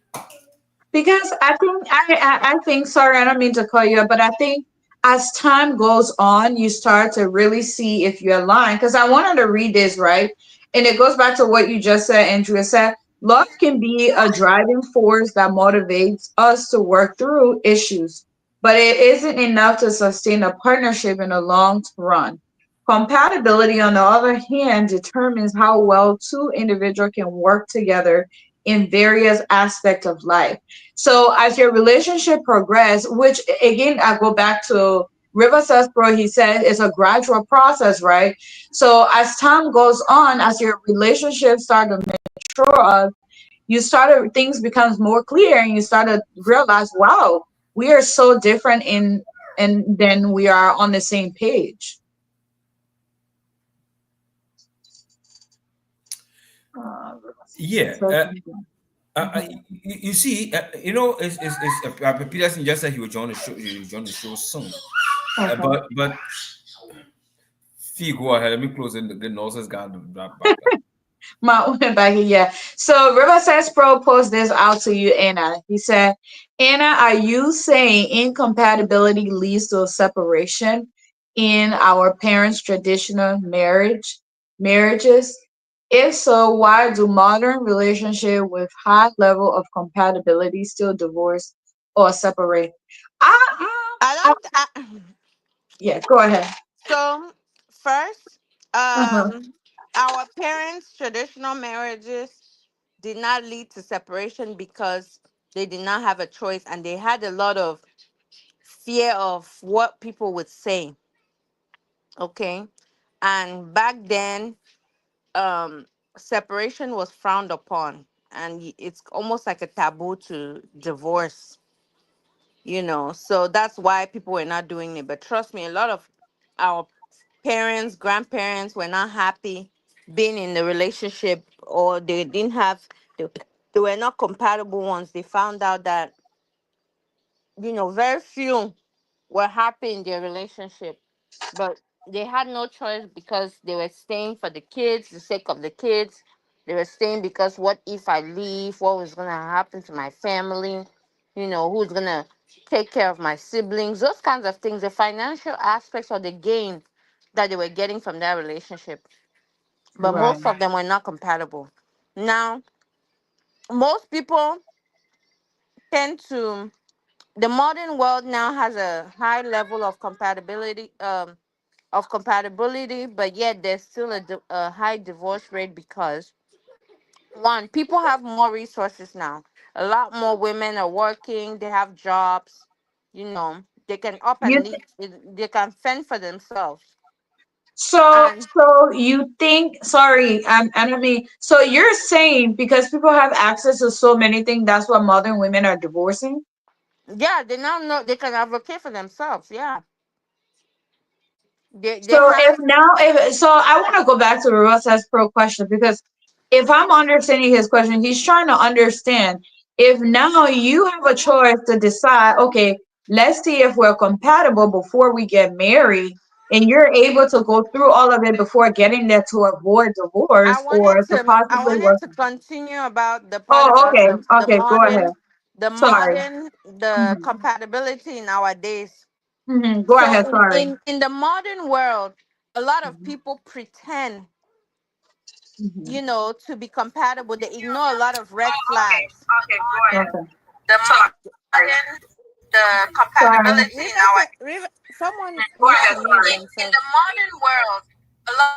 Because I think I think, sorry, I don't mean to call you up, but I think as time goes on, you start to really see if you're lying. Because I wanted to read this, right, and it goes back to what you just said, Andrea said. Love can be a driving force that motivates us to work through issues, but it isn't enough to sustain a partnership in the long run. Compatibility, on the other hand, determines how well two individuals can work together in various aspects of life. So as your relationship progress, which again I go back to River Sespro, he said it's a gradual process, right? So as time goes on, as your relationship start to mature, you started things becomes more clear, and you start to realize, wow, we are so different in and then we are on the same page. Yeah. So You, you see, Peterson just said he would join the show. He would join the show soon. okay. But Fee, go ahead. Let me close in the nurses got back up. My back here, yeah. So Riverside Pro post this out to you, Anna. He said, Anna, are you saying incompatibility leads to a separation in our parents' traditional marriages? If so, why do modern relationships with high level of compatibility still divorce or separate? I I don't. yeah, go ahead. So first, Uh-huh. our parents' traditional marriages did not lead to separation because they did not have a choice, and they had a lot of fear of what people would say. Okay, and back then, um, separation was frowned upon, and it's almost like a taboo to divorce. So that's why people were not doing it. But trust me, a lot of our parents, grandparents were not happy being in the relationship, or they didn't have, they were not compatible ones. They found out that, very few were happy in their relationship, but they had no choice because they were staying for the kids, the sake of the kids. They were staying because what if I leave? What was going to happen to my family? Who's going to take care of my siblings? Those kinds of things, the financial aspects or the gain that they were getting from that relationship. But Right. most of them were not compatible. Now, most people tend to, the modern world now has a high level of compatibility, but yet there's still a high divorce rate because, one, people have more resources now. A lot more women are working, they have jobs, they can up You and leave, they can fend for themselves. So, And so you think, sorry, I don't mean, so you're saying because people have access to so many things, that's why modern women are divorcing? Yeah, they now know they can advocate for themselves. Yeah, they So have. I want to go back to the Rosa's Pro question because if I'm understanding his question, he's trying to understand if now you have a choice to decide, okay, let's see if we're compatible before we get married, and you're able to go through all of it before getting there to avoid divorce or to I possibly wanted work. to continue about the part Oh, about okay, the okay, go ahead. modern, Sorry. the Hmm. compatibility nowadays. Go So ahead. Sorry. in the modern world, a lot of Hmm. people pretend, Hmm. to be compatible. They ignore a lot of red Okay, flags. okay, go ahead. The Sorry. modern, the Sorry. compatibility in our someone Go needs ahead. to mute Sorry. themselves. In the modern world, a lot.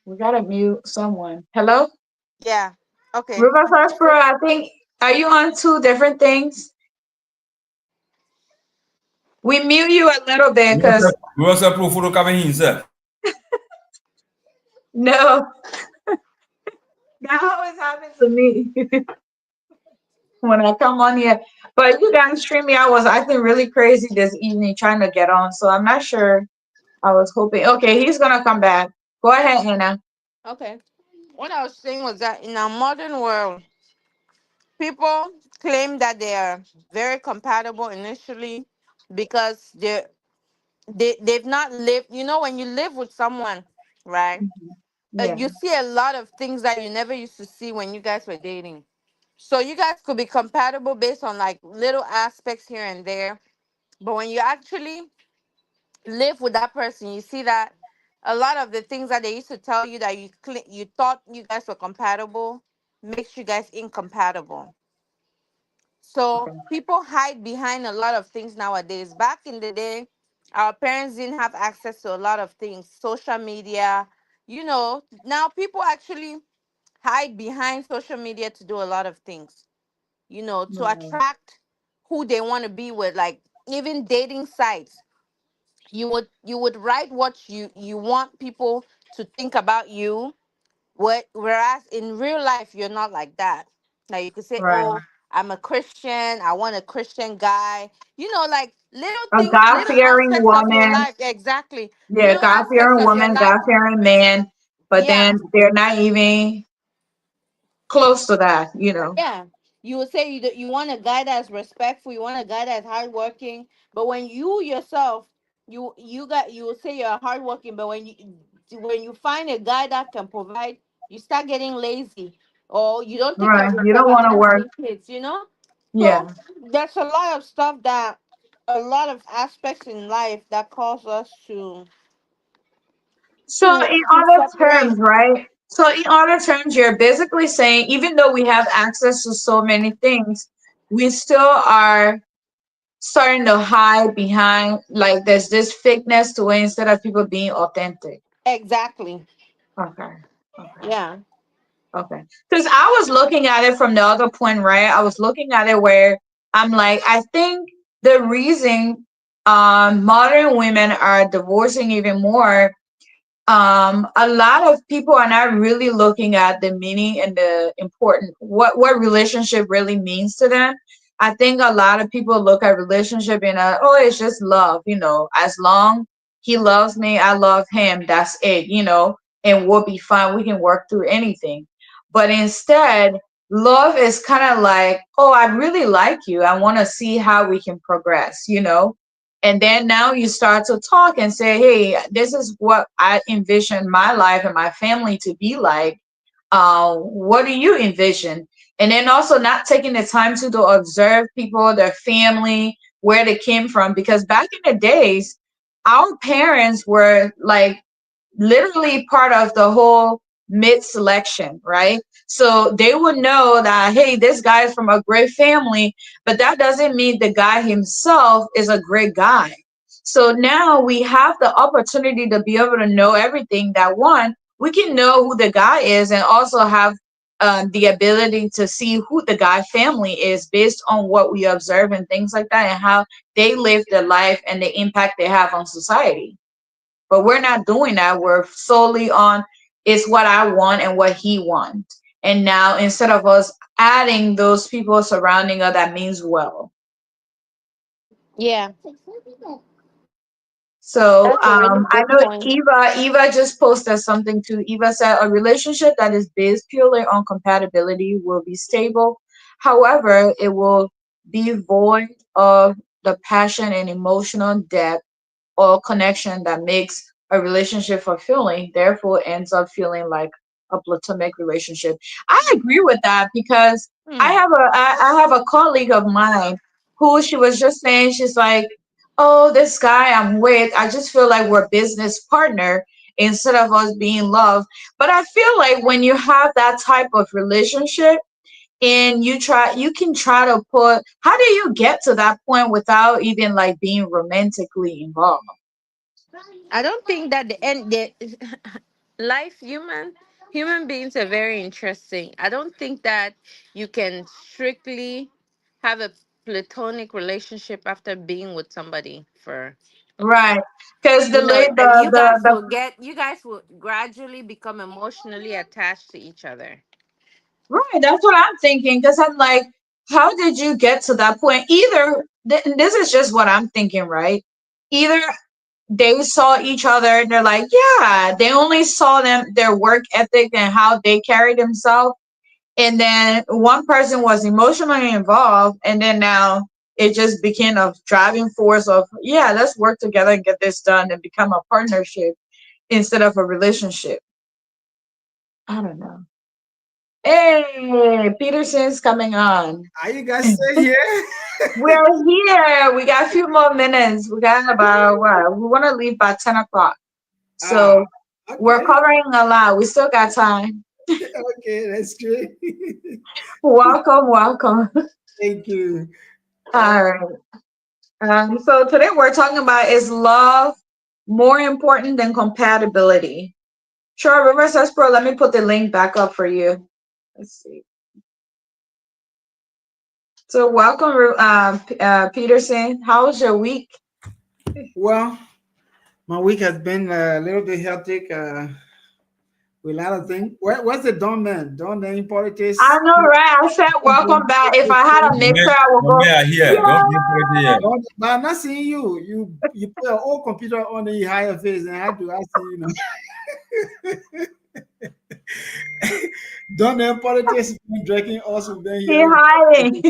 We gotta mute someone. Hello, Yeah. Okay. River Pro. I think are you on two different things? We mute you a little bit because Rosa pro photo coming in, sir. no, that always happens to me when I come on here. But you guys stream me. I was acting really crazy this evening trying to get on, so I'm not sure. I was hoping. Okay, he's gonna come back. Go ahead, Anna. Okay. What I was saying was that in our modern world, people claim that they are very compatible initially because they've not lived. When you live with someone, right? Yeah, You see a lot of things that you never used to see when you guys were dating. So you guys could be compatible based on like little aspects here and there. But when you actually live with that person, you see that a lot of the things that they used to tell you that you thought you guys were compatible makes you guys incompatible. So okay, people hide behind a lot of things nowadays. Back in the day, our parents didn't have access to a lot of things, social media. Now people actually hide behind social media to do a lot of things, to right, attract who they want to be with. Like even dating sites, you would write what you want people to think about you. Whereas in real life, you're not like that. Now you could say, right. "Oh, I'm a Christian. I want a Christian guy." Like little A things, God little fearing aspects of your woman. life. Exactly, Yeah, little God aspects fearing of your woman, life. God fearing man, but Yeah, then they're not even close to that. yeah. You would say you want a guy that's respectful. You want a guy that's hardworking. But when you yourself, you will say you're hardworking. But when you find a guy that can provide, you start getting lazy, or you don't take care Right. of You yourself don't as want to well work. having kids. So Yeah. there's a lot of stuff that a lot of aspects in life that cause us to So to in to other separate. terms, right? So in other terms, you're basically saying even though we have access to so many things, we still are starting to hide behind like there's this fakeness to it instead of people being authentic. Exactly. Okay. Okay. Yeah. Okay. Because I was looking at it from the other point, right? I was looking at it where I'm like, I think the reason modern women are divorcing even more, a lot of people are not really looking at the meaning and the important what relationship really means to them. I think a lot of people look at relationship in oh, it's just love. As long he loves me, I love him, that's it, and we'll be fine, we can work through anything. But instead, love is kind of like, oh, I really like you, I want to see how we can progress. And then now you start to talk and say, hey, this is what I envision my life and my family to be like. What do you envision? And then also not taking the time to observe people, their family, where they came from. Because back in the days, our parents were like literally part of the whole mid selection, right? So they would know that, hey, this guy is from a great family, but that doesn't mean the guy himself is a great guy. So now we have the opportunity to be able to know everything that one, we can know who the guy is and also have the ability to see who the guy family is based on what we observe and things like that and how they live their life and the impact they have on society. But we're not doing that. We're solely on it's what I want and what he wants. And now instead of us adding those people surrounding us that means well. Yeah, So that's a really I good know point. Eva just posted something too. Eva said a relationship that is based purely on compatibility will be stable. However, it will be void of the passion and emotional depth or connection that makes a relationship fulfilling, therefore ends up feeling like a platonic relationship. I agree with that because Hmm. I have a colleague of mine who she was just saying she's like, oh, this guy I'm with, I just feel like we're business partner instead of us being love. But I feel like when you have that type of relationship and you can try to put, how do you get to that point without even like being romantically involved? I don't think that the end the life human beings are very interesting. I don't think that you can strictly have a platonic relationship after being with somebody for, Right. Because you know, and the you guys will gradually become emotionally attached to each other. right, that's what I'm thinking. Because I'm like, how did you get to that point? Either this is just what I'm thinking, right? Either they saw each other and they're like, yeah, they only saw their work ethic and how they carry themselves, and then one person was emotionally involved, and then now it just became a driving force of, yeah, let's work together and get this done and become a partnership instead of a relationship. I don't know. Hey, Peterson's coming on. Are you guys still here? We're here. We got a few more minutes. We got about what? We want to leave by 10 o'clock. Ah, So we're okay. covering a lot. We still got time. Okay, that's great. Welcome, welcome. Thank you. Uh, All right. So today we're talking about, is love more important than compatibility? Sure, Reverse Pro, let me put the link back up for you. Let's see. So welcome, Peterson. How was your week? well, my week has been a little bit hectic with a lot of things. Where's the Don man? Don man in I politics. know, right? I said welcome back. If I had a mixer, I would My go, man are here. Don't be put yeah. here. But I'm not seeing you. You put your old computer on the higher face, and how do I see you now? Don man politics has been drinking also been He here. hiding.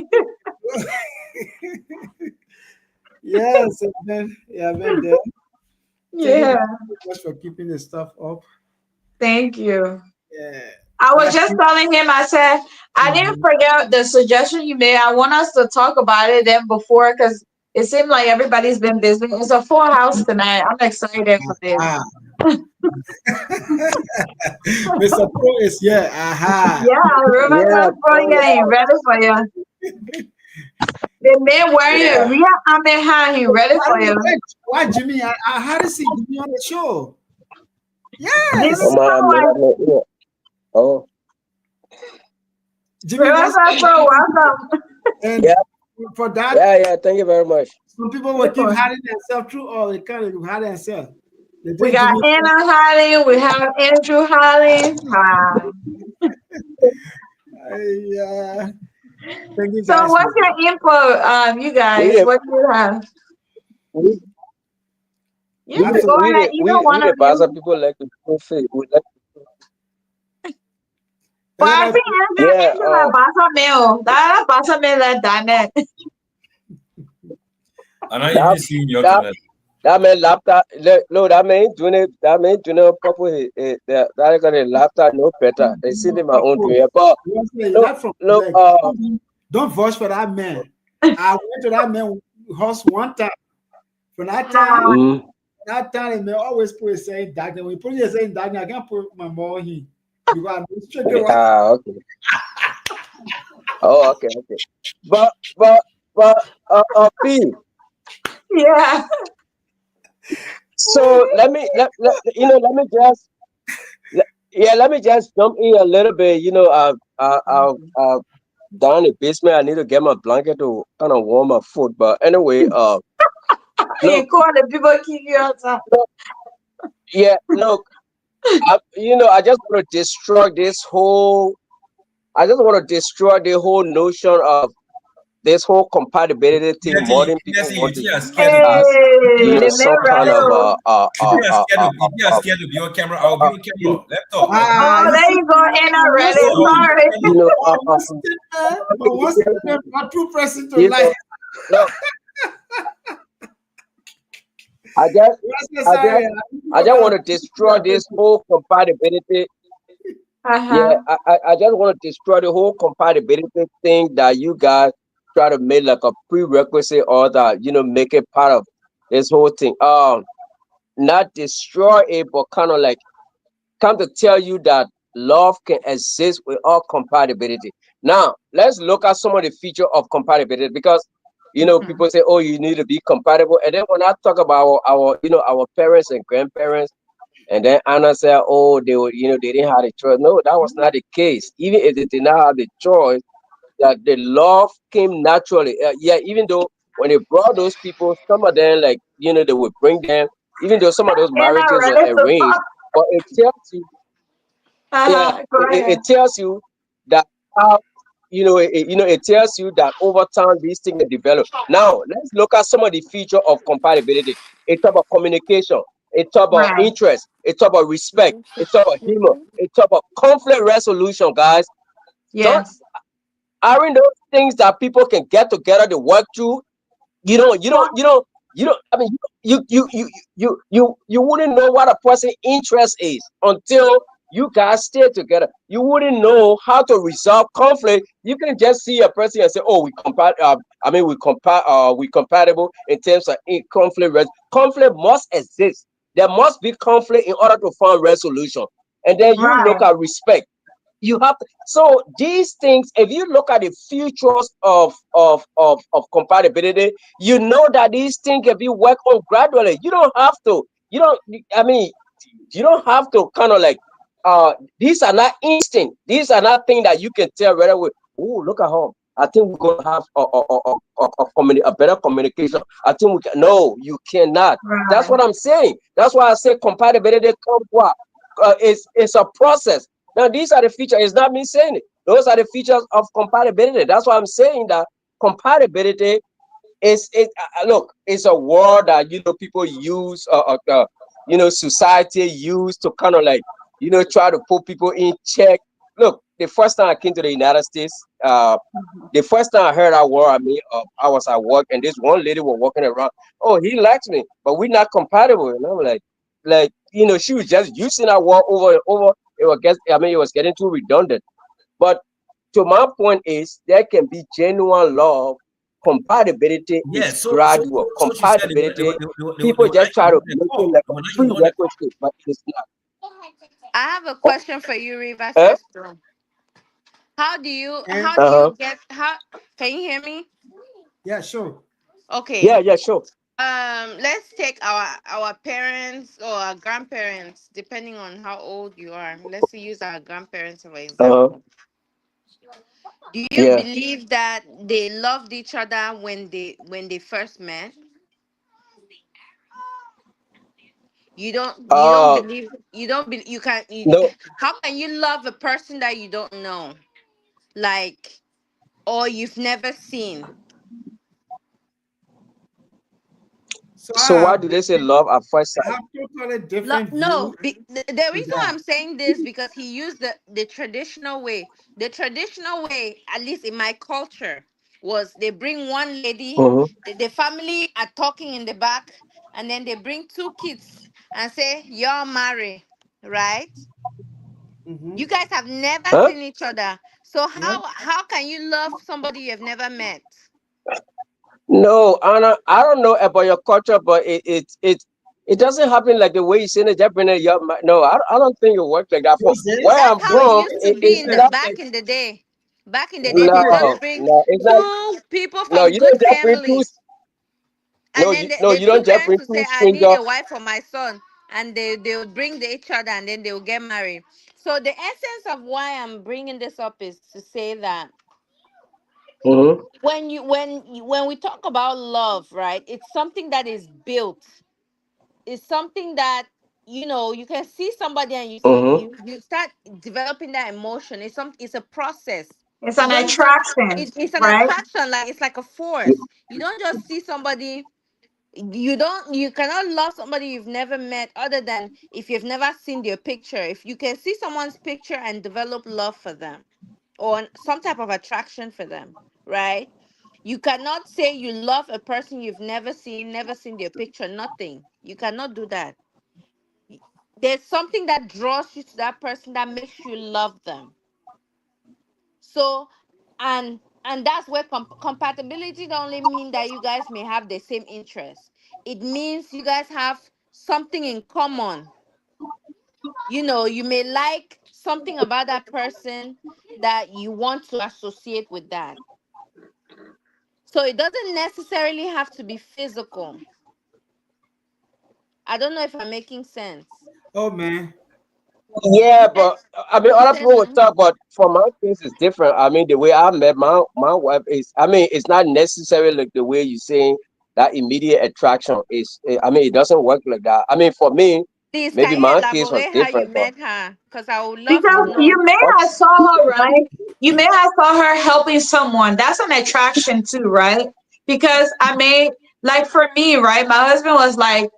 Yes, I've been there. Thank you Yeah, guys so much for keeping the stuff up. thank you. Yeah. I was Last just week, telling him, I said, I didn't mhm. forget the suggestion you made. I want us to talk about it then before, because it seemed like everybody's been busy. It's a full house tonight. I'm excited for this. Ah, Mr. Pro is here. Aha. Yeah, River Yeah, California ain't ready for you. The man wearing Yeah. a real army hat, he ready I for don't know you. why Jimmy. I had to see Jimmy on the show. Jimmy, oh Yes. my, I'm come on. listening. Yeah. Oh, Jimmy, River what's up? California, welcome. yeah, And for that, yeah. Thank you very much. some people will This keep one. hiding themselves through, or they can't even hide themselves. The We day got Jimmy, Anna Holly, we have Andrew Holly. Ah. I, thank you So guys. what's your input, you We guys? the What do you have? we Yeah, we the go Absolutely. we ahead. the Either we, we one of the Basa you. people like to show face. We like, Well, Is it I like, think yeah. Andrew la basa meo. That basa me la dane. I'm not That even seeing your that comment. that man laptop. No, that man doing it. That man doing it. Papa, that got a laptop no better. They see them my own Couple. doing it. But You want to say look, that from look. like don't vote for that man. I went to that man house one time. From Ah, Mm, that time the man always put a saying dark. When you put a saying dark, I can't put my more in because I'm straight away. okay. Oh, okay. But but P. yeah. So let me just let me just jump in a little bit. I've down in the basement. I need to get my blanket to kind of warm my foot. But anyway, You look, call the people kick you outside. look, yeah, look, I just want to destroy this whole. I just want to destroy the whole notion of this whole compatibility thing. Modern people Blessing, you want to think you are use scared it of Hey, as, this? the some man kind of rattle. If you are scared of, if you are scared to be on camera, I'll be on you camera. Let's talk. Let's talk. Oh, You there see, you go, Anna No, Reddit. you I'll be Sorry. on you camera. know, you sit there, but once you are too pressing to you life, know, look, I just, what's I just, necessary? I just want to destroy this whole compatibility. Yeah, Uh-huh. I just want to destroy the whole compatibility thing that you guys try to make like a prerequisite, or that, make it part of this whole thing. Not destroy it, but kind of like come to tell you that love can exist without compatibility. Now, let's look at some of the feature of compatibility, because Mhm. people say, "Oh, you need to be compatible," and then when I talk about our parents and grandparents, and then Anna said, "Oh, they were, they didn't have the choice." No, that was not the case. Even if they did not have the choice, that the love came naturally. Yeah, even though when they brought those people, some of them, like, they would bring them, even though some of those Anna marriages were Reddit to arranged, talk. but it tells you, yeah, Go it ahead. tells you that how, it tells you that over time these things develop. Now, let's look at some of the feature of compatibility. It's about communication. It's about Right. interest. It's about respect. Mhm. It's about humor. Mhm. It's about conflict resolution, guys. Don't Yes. Aren't those things that people can get together to work through? I mean, you wouldn't know what a person's interest is until you guys stay together. You wouldn't know how to resolve conflict. You can just see a person and say, "Oh, we compatible in terms of conflict. Conflict must exist. There must be conflict in order to find resolution. And then you look Right. at respect. You have to, so these things, if you look at the futures of compatibility, you know that these things can be worked on gradually. You don't have to, I mean, you don't have to kind of like, these are not instinct. These are not things that you can tell right away. Oh, look at her. I think we're gonna have a better communication. I think we can. No, you cannot. That's Right. what I'm saying. That's why I say compatibility comes what, it's a process. Now, these are the features. It's not me saying it. Those are the features of compatibility. That's why I'm saying that compatibility look, it's a word that people use, society use to kind of like, try to put people in check. Look, the first time I came to the United States, Mhm. the first time I heard that word, I was at work, and this one lady was walking around. Oh, he likes me, but we're not compatible. And I'm like, she was just using that word over and over. It was getting too redundant. But to my point is, there can be genuine love. Compatibility Yeah, is so gradual. so she said Compatibility, they people would like just you try to doing the make it talk. like They a would like you doing the prerequisite, but it's not. I have a Oh, question for you, Riva eh? sister. How do you and how do you Uh-huh. get how can you hear me? yeah, sure. Yeah, Okay. yeah, sure. Let's take our parents or our grandparents, depending on how old you are. Let's use our grandparents for Uh-huh. example. Do you Yeah. believe that they loved each other when they first met? You don't Uh believe you can no. how can you love a person that you don't know, like, or you've never seen? So So why do they say love at first I sight? have totally different No, view the to reason why that. I'm saying this because he used the traditional way. The traditional way, at least in my culture, was they bring one lady, Mm-hmm. the family are talking in the back, and then they bring two kids and say, "You're married, right?" Mm-hmm. You guys have never Huh? seen each other, so Yeah. how can you love somebody you have never met? No, Anna, I don't know about your culture, but it doesn't happen like the way you say it. Japanese, no, I don't think it works like that. For Jose, where That's I'm how it from, used to be it's in the Jose, not like, back in the day. Back in the day, they Jose, no, just bring no, it's not. two people No, from you good don't just bring two. families, No, and then no, the you two don't just parents bring will two say, "I need strangers. a wife for my son," and they will bring each other, and then they will get married. So the essence of why I'm bringing this up is to say that Mm-hmm. when we talk about love, right? It's something that is built. It's something that you can see somebody and Mm-hmm. you start developing that emotion. It's a process. It's You an don't just attraction, it's an right? attraction, like it's like a force. You don't just see somebody. You cannot love somebody you've never met, other than if you've never seen their picture. If you can see someone's picture and develop love for them, or some type of attraction for them, right? You cannot say you love a person you've never seen their picture, nothing. You cannot do that. There's something that draws you to that person that makes you love them. So, and that's where compatibility don't only mean that you guys may have the same interests. It means you guys have something in common. You may like something about that person that you want to associate with that. So it doesn't necessarily have to be physical. I don't know if I'm making sense. Oh man. Yeah, You but said I mean, you other said people will no. talk, but for my case, it's different. I mean, the way I met my wife is, I mean, it's not necessarily like the way you saying that immediate attraction is. I mean, it doesn't work like that. I mean, for me, Please, maybe can you my case was elaborate how you different, but met her? Because I would love to Because you know. may okay. have saw her, right? You may have saw her helping someone. That's an attraction too, right? Because like for me, right? My husband was like,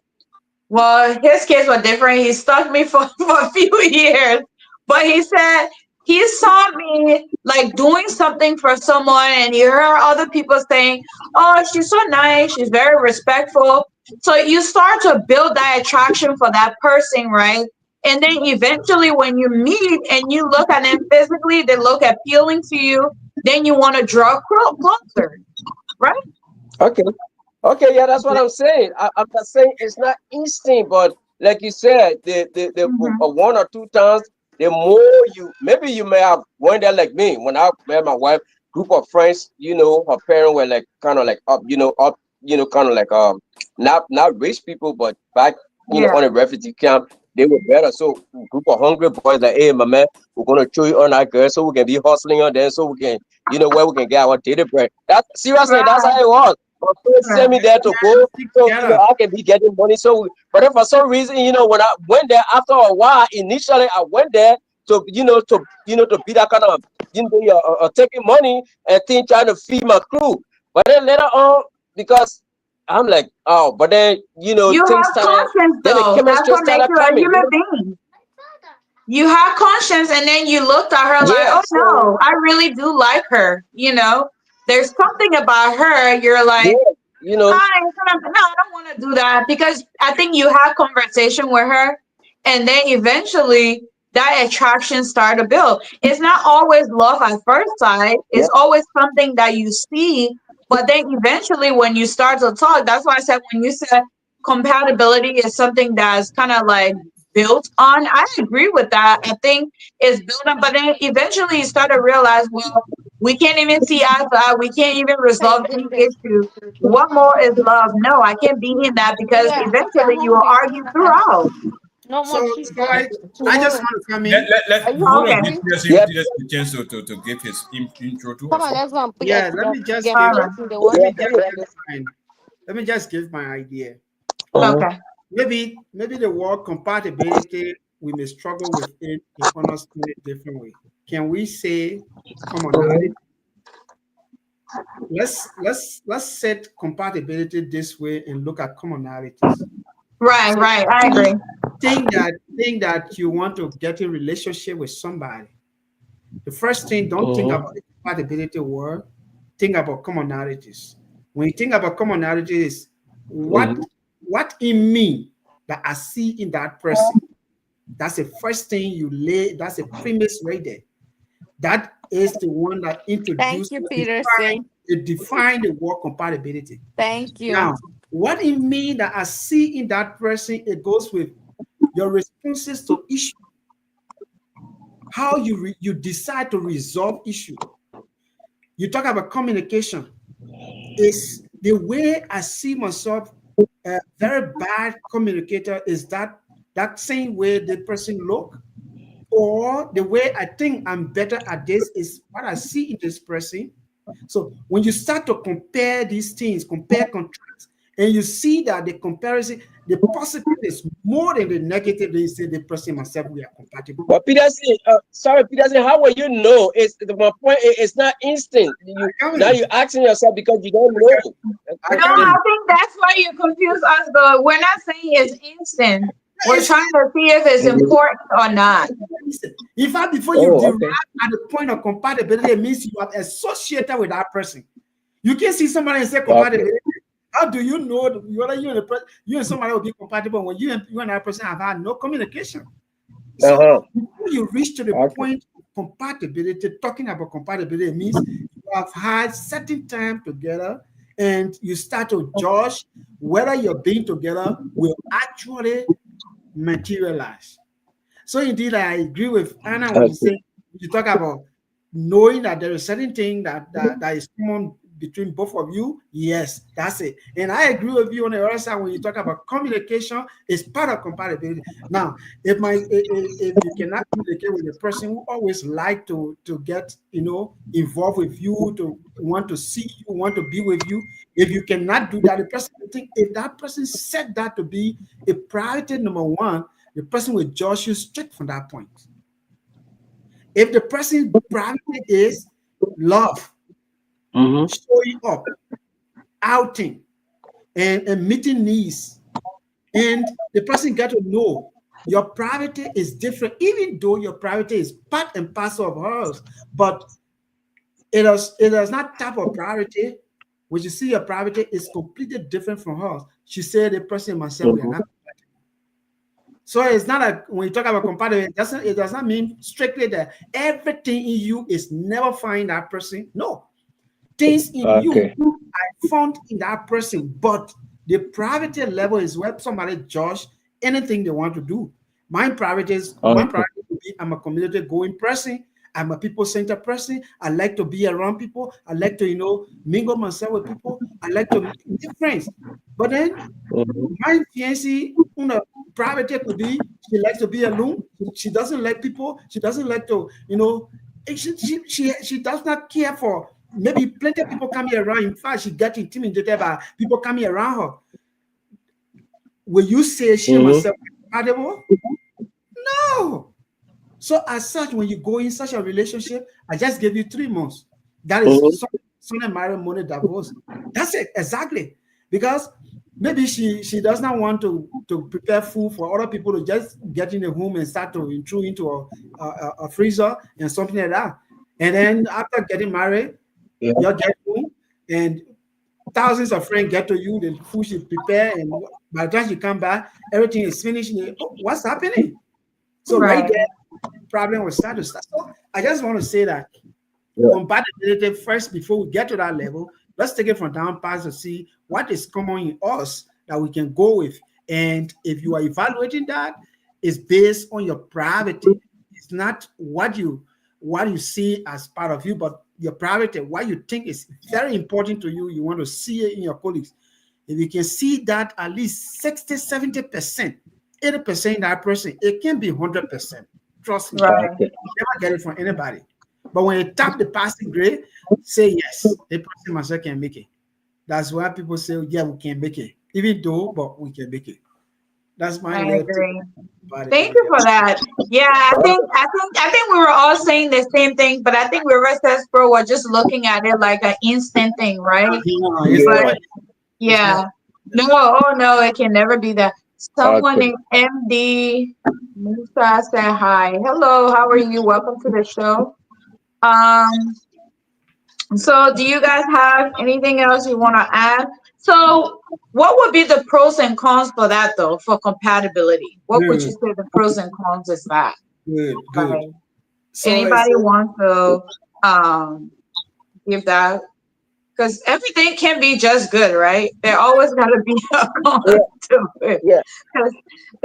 well, his case was different. He stalked me for, for a few years. But he said he saw me like doing something for someone and he heard other people saying, oh, she's so nice. She's very respectful. So you start to build that attraction for that person, right? And then eventually when you meet and you look at them physically, they look appealing to you, then you want to draw closer, right? Okay. Okay, yeah, that's what I'm saying. I'm not saying it's not instinct, but like you said, the Hmm. one or two times, the more you maybe you may have went there like me when I met my wife, group of friends, her parents were like kind of like up, kind of like not rich people, but back Yeah. on a refugee camp, they were better. So group of hungry boys like, hey, my man, we're gonna show you on our girls so we can be hustling on them, so we can where we can get our daily bread. That seriously, that's Right. how it was. My friends Right. sent me there to go, Stick so together. I can be getting money. So, but then for some reason, when I went there after a while, initially I went there to be that kind of taking money and then trying to feed my crew. But then later on, because I'm like, oh, but then You things have started. conscience Then the though. That's chemistry what makes started you a coming. human being. You have conscience and then you looked at her like, Yeah. oh So no, I really do like her. There's something about her. You're like, yeah, you know, no, I don't want to do that because I think you have conversation with her, and then eventually that attraction start to build. It's not always love at first sight. It's yeah, always something that you see, but then eventually when you start to talk, that's why I said when you said compatibility is something that's kind of like built on. I agree with that. I think it's built on, but then eventually you start to realize, well, we can't even see eye to eye. We can't even How you resolve any doing this? issue. What more is love? No, I can't be in that because Yeah, okay, I'm eventually you will hungry. argue throughout. No more So cheese. I just want to come in. Are Let you we want to Okay. hungry? give TSC yeah, a chance to give his intro to Come us. on, let's go and put Yeah, let your me just get All give right. food in the let yeah. me washroom. just give mine. Let me just give my idea. Mhm. Okay. Maybe the word compatibility we may struggle with it in understanding it differently. Can we say commonality? Let's set compatibility this way and look at commonalities. Right, So right. I agree. think that you want to get a relationship with somebody. The first thing, don't think Mhm. about the compatibility word. Think about commonalities. When you think about commonalities, Mhm. what in me that I see in that person. That's the first thing you lay. That's a premise right there. That is the one that Thank introduced you, or Peterson. define the word compatibility. Thank you. Now, what it means that I see in that person, it goes with your responses to issue, how you decide to resolve issue. You talk about communication. Is the way I see myself a very bad communicator is that same way the person look, or the way I think I'm better at this is what I see in this person. So when you start to compare these things, compare contrast, and you see that the comparison, the positive is more than the negative, they say the person and myself, we are compatible. But Peterson, sorry, Peterson, how will you know? My point. It's not instant. I You now coming. you're asking yourself because you don't know. I No, That's the I coming. thing. think that's why you confuse us. Though we're not saying it's instant. We're It's trying to see if it's Mhm. important or not. listen. In fact, before you Oh, derive okay. at the point of compatibility, it means you are associated with that person. You can see somebody and say Okay. compatibility. How do you know whether you and you and somebody will be compatible when you and that person have had no communication? Uh So huh. before you reach to the Okay. point of compatibility, talking about compatibility means you have had certain time together and you start to judge whether your being together will actually materialize. So indeed, I agree with Anna when Okay. you talk about knowing that there is certain thing that is common between both of you. Yes, that's it. And I agree with you on the other side when you talk about communication is part of compatibility. Now, if you cannot communicate with a person who always like to get involved with you, to want to see you, want to be with you, if you cannot do that, the person will think if that person set that to be a priority number one, the person will judge you straight from that point. If the person's priority is love, Mm-hmm. showing up, outing, and meeting needs, and the person get to know your priority is different, even though your priority is part and parcel of hers, but it is not type of priority. When you see your priority is completely different from hers, she said the person and myself, we are not. Mm-hmm. So it's not like when you talk about compatibility, it does not mean strictly that everything in you is never find that person. No, things in you Okay. I found in that person, but the priority level is where somebody judge anything they want to do. My Okay. priority would be I'm a community going person. I'm a people centered person. I like to be around people. I like to, mingle myself with people. I like to make friends. But then Mm-hmm. my fiancée, una private could be she likes to be alone. She doesn't like people. She doesn't like to, she does not care for maybe plenty of people coming around. In fact, she got intimidated by people coming around her. Will you say she and Mm-hmm. myself are compatible? No. So as such, when you go in such a relationship, I just gave you 3 months. That is Mm-hmm. son and married, money, divorce. That's it exactly. Because maybe she does not want to prepare food for other people to just get in the home and start to intrude into a freezer and something like that. And then after getting married, Yeah. you get home and thousands of friends get to you, the food she prepare, and by the time you come back, everything is finished. Oh, what's happening? So right Right. there problem with status. So I just want to say that Yeah. compatibility first before we get to that level. Let's take it from down past to see what is common in us that we can go with. And if you are evaluating that, it's based on your priority. It's not what you see as part of you, but your priority, what you think is very important to you. You want to see it in your colleagues. If you can see that at least 60, 70%, 80% in that person, it can be 100%. Trust me. Right. Okay. You never get it from anybody. But when you tap the passing grade, say yes, the person myself can make it. That's why people say, yeah, we can make it. Even though, but we can make it. That's my I little thing agree. about it Thank right you there. for that. Yeah, I think we were all saying the same thing, but I think we were just bro were just looking at it like an instant thing, right? No, it's Yeah. But never. It's never. yeah. No, oh no, it can never be that. Someone Okay. named MD Musa said hi. Hello, how are you? Welcome to the show. Um, so do you guys have anything else you want to add? So what would be the pros and cons for that though, for compatibility? What would you Good, say the pros and cons is that? good, good. Like So it's anybody want to give that? Because everything can be just good, right? There always got to be a con Yeah. to it. Yeah. Because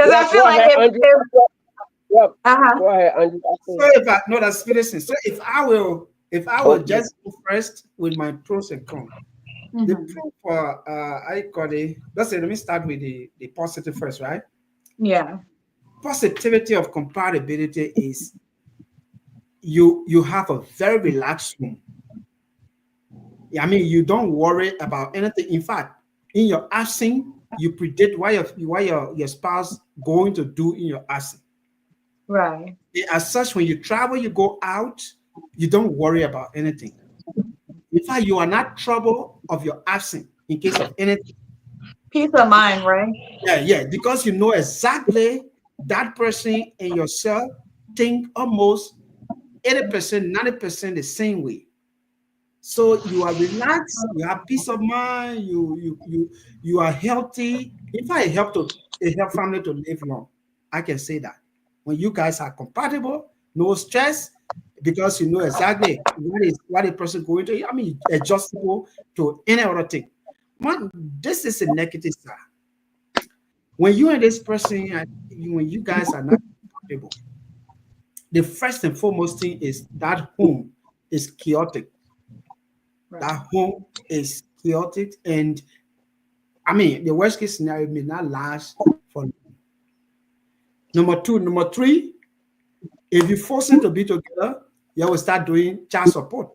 Yeah. I feel Go like ahead, Andrew. if Yeah. uh-huh, Go ahead, Andrew. so if I no that's finished. So if I will Okay. just go first with my pros and cons. The hmm pro for I call it, let's say let me start with the positive first, right? yeah, Positivity of compatibility is you have a very relaxed room. Yeah, I mean, you don't worry about anything. In fact, In your absence, you predict what your spouse going to do in your absence. Right. As such, when you travel, you go out, you don't worry about anything. In fact, you are not trouble of your absence in case of anything. Peace of mind, right? Yeah, yeah, because you know exactly that person and yourself think almost 80%, 90% the same way. So you are relaxed, you have peace of mind, you are healthy. In fact, it help family to live long. I can say that. When you guys are compatible, no stress, because you know exactly what a person going to. I mean, adjustable to any other thing. Man, this is a negative side. When you and this person, when you guys are not compatible, the first and foremost thing is that home is chaotic. Right. That home is chaotic, and I mean, the worst case scenario may not last for number two. Number three, if you force them to be together, you will start doing child support.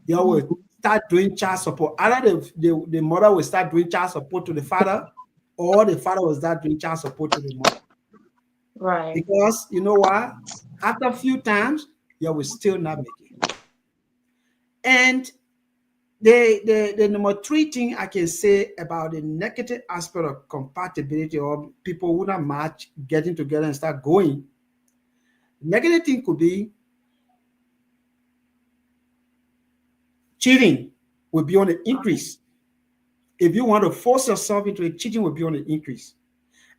You will start doing child support. Either the mother will start doing child support to the father, or the father will start doing child support to the mother. Right. Because you know what? After a few times, you will still not make it. And the number three thing I can say about the negative aspect of compatibility or people who not match getting together and start going, negative thing could be cheating will be on the increase. If you want to force yourself into it, cheating will be on the increase.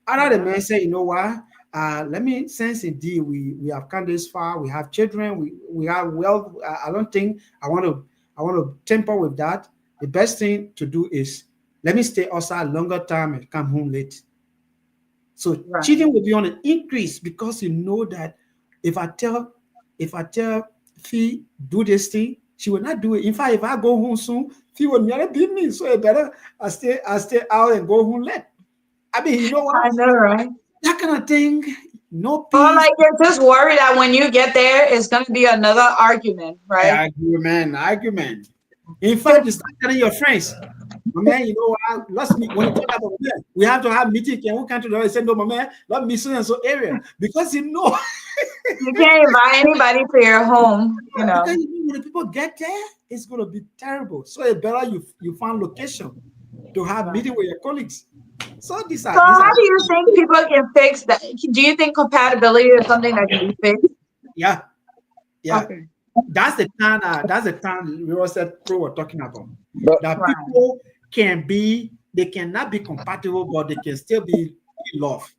Other the Yeah. man say, you know what? Let me sense indeed we have come this far. We have children. We have wealth. I don't think I want to temper with that. The best thing to do is let me stay outside longer time and come home late. So Right. cheating will be on an increase because you know that if I tell if I tell Fee do this thing, she will not do it. In fact, if I go home soon, Fee will never beat me. So it better I stay out and go home late. I mean, you know I what? know, right? That kind of thing, no Or peace. like you're just worried that when you get there, it's gonna be another argument, right? Argument. In fact, Just you start telling your friends, my man, you know what? Let's meet when you talk about we have to have meeting. Can we come to the say no, my man? Let me so and so area because you know you can't invite anybody to your home, you because know. you know when the people get there, it's gonna be terrible. So it better you find location to have Right. meeting with your colleagues. So these So are these how are do you think people can fix that? Do you think compatibility is something that can be fixed? yeah, yeah. Okay. That's the time we also pro were talking about. But That Right. people they cannot be compatible, but they can still be in love.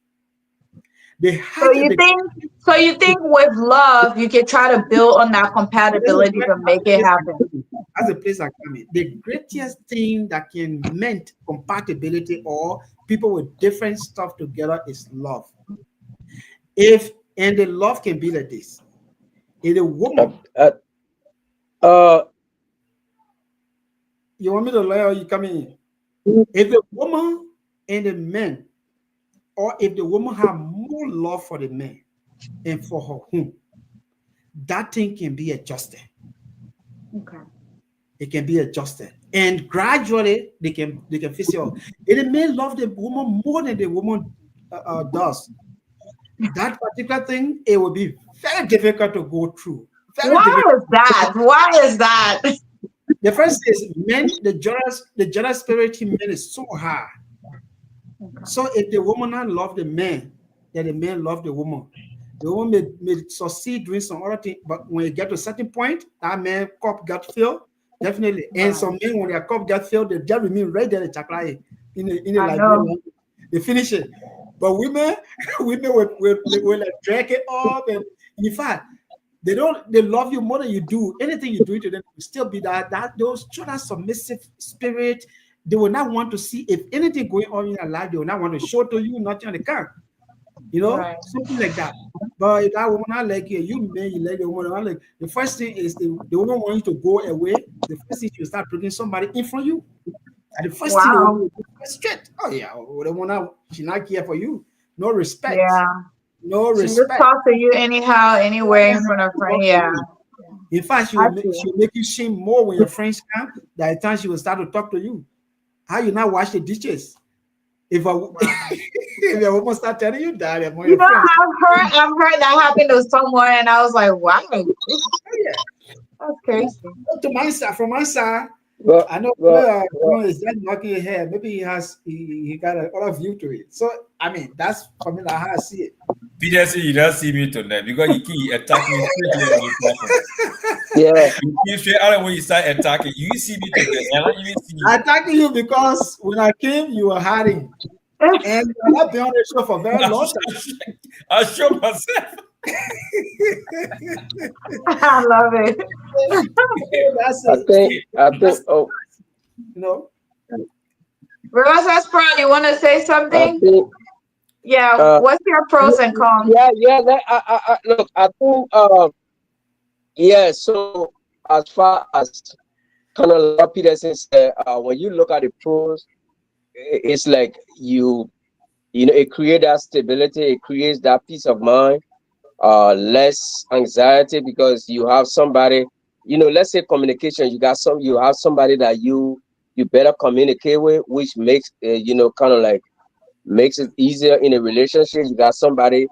They So have to you be. think so you think with love you can try to build on that compatibility to That's make the it place I happen. come in. That's the place I come in. The greatest thing that can meant compatibility or people with different stuff together is love. If and the love can be like this. If a uh, woman, uh, uh, you want me to lie or you come in? If a woman and a man, or if the woman have more love for the man and for her home, that thing can be adjusted. Okay. It can be adjusted, and gradually they can fix it out. If the man love the woman more than the woman does, that particular thing it will be very difficult to go through. Very Why difficult. is that? Why is that? The first is men, the jealous spirit in men is so high. Okay. So if the woman not love the man, then the man love the woman. The woman may succeed doing some other thing, but when you get to a certain point, that man cup got filled, definitely. And Right. some men, when their cup got filled, they just remain right there, chakra in the I Liberian know. language. They finish it. But women, women will like drag it up, and in fact, they love you more than you do. Anything you do to them will still be that those show that submissive spirit. They will not want to see if anything going on in your life, they will not want to show to you, nothing on the car, Right. something like that. But if that woman not like you man, you like the woman, not like the first thing is the woman want you to go away. The first thing you start bringing somebody in for you. And the first thing the woman Wow. will do is straight. Oh yeah, the woman she not care for you. No respect. Yeah. No She just respect. talk to you anyhow, anywhere in front of friend. Yeah. In fact, I see. she'll make you shame more when your friends come. That time she will start to talk to you. How you not wash the dishes? If I if your woman start telling you that among You your know, friends, I've heard that happen to someone, and I was like, wow, oh, yeah. that's crazy. To my side, from my side, But I know but, but is that knocking your head. Maybe he got a other view to it. So I mean, that's for me like how I see it. Peterson, you don't see me tonight because you keep attacking me straight here on this platform. yeah, You keep straight out when you start attacking. You see me tonight, and I don't even see I you. attacking you because when I came, you were hiding, and you have not been on the show for a very I long show myself. I love it. time. That's I it. think See, I think that's oh you know. Rosa Sprout, you want to say I something? think Yeah. uh What's your pros and cons? yeah. Look, I think yeah. So as far as kind of like what Peterson said, when you look at the pros, it's like you know it creates that stability, it creates that peace of mind, less anxiety because you have somebody, you know, let's say communication, you have somebody that you better communicate with, which makes you know kind of like makes it easier in a relationship. You got somebody,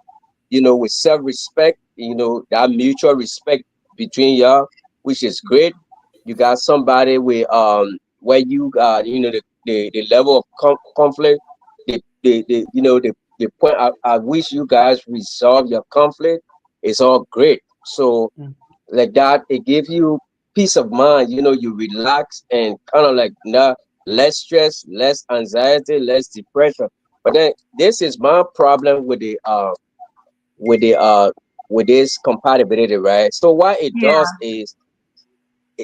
you know, with self-respect, you know, that mutual respect between y'all, which is great. You got somebody with where you you know the level of conflict, the you know the point at which you guys resolve your conflict is all great. So like that, it gives you peace of mind. You know, you relax and kind of like not less stress, less anxiety, less depression. But then this is my problem with the with this compatibility, right? So what it does Yeah. is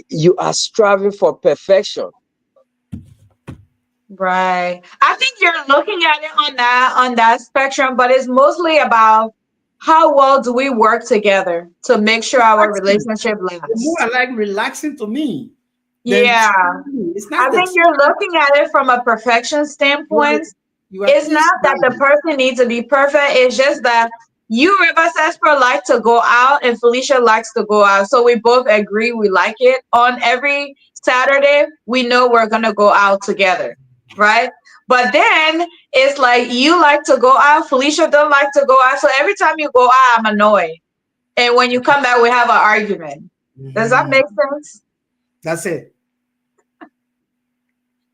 you are striving for perfection. Right. I think you're looking at it on that spectrum, but it's mostly about how well do we work together to make sure our Relaxing. relationship The more lasts. I like relaxing to me than Yeah. it's I not think that you're looking at it from a perfection you are standpoint. you are It's easy not that the person needs to be perfect. It's just that you, River Esper, like to go out and Felicia likes to go out. So we both agree we like it. On every Saturday, we know we're going to go out together, right? But then it's like you like to go out, Felicia don't like to go out. So every time you go out, I'm annoyed. And when you come back, we have an argument. Does that Mhm. make sense? That's it.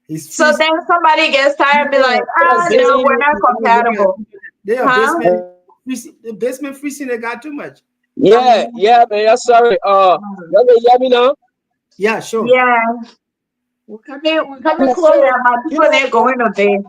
He's So freezing. then somebody gets tired and be like, ah, no, we're not compatible. They are Huh? freezing, the basement freezing. They got too much. Yeah, yeah, man. Yeah, sorry. Let me hear me now. Yeah, sure. Yeah, we're coming Yeah, close so now. My you people know, ain't going to bed.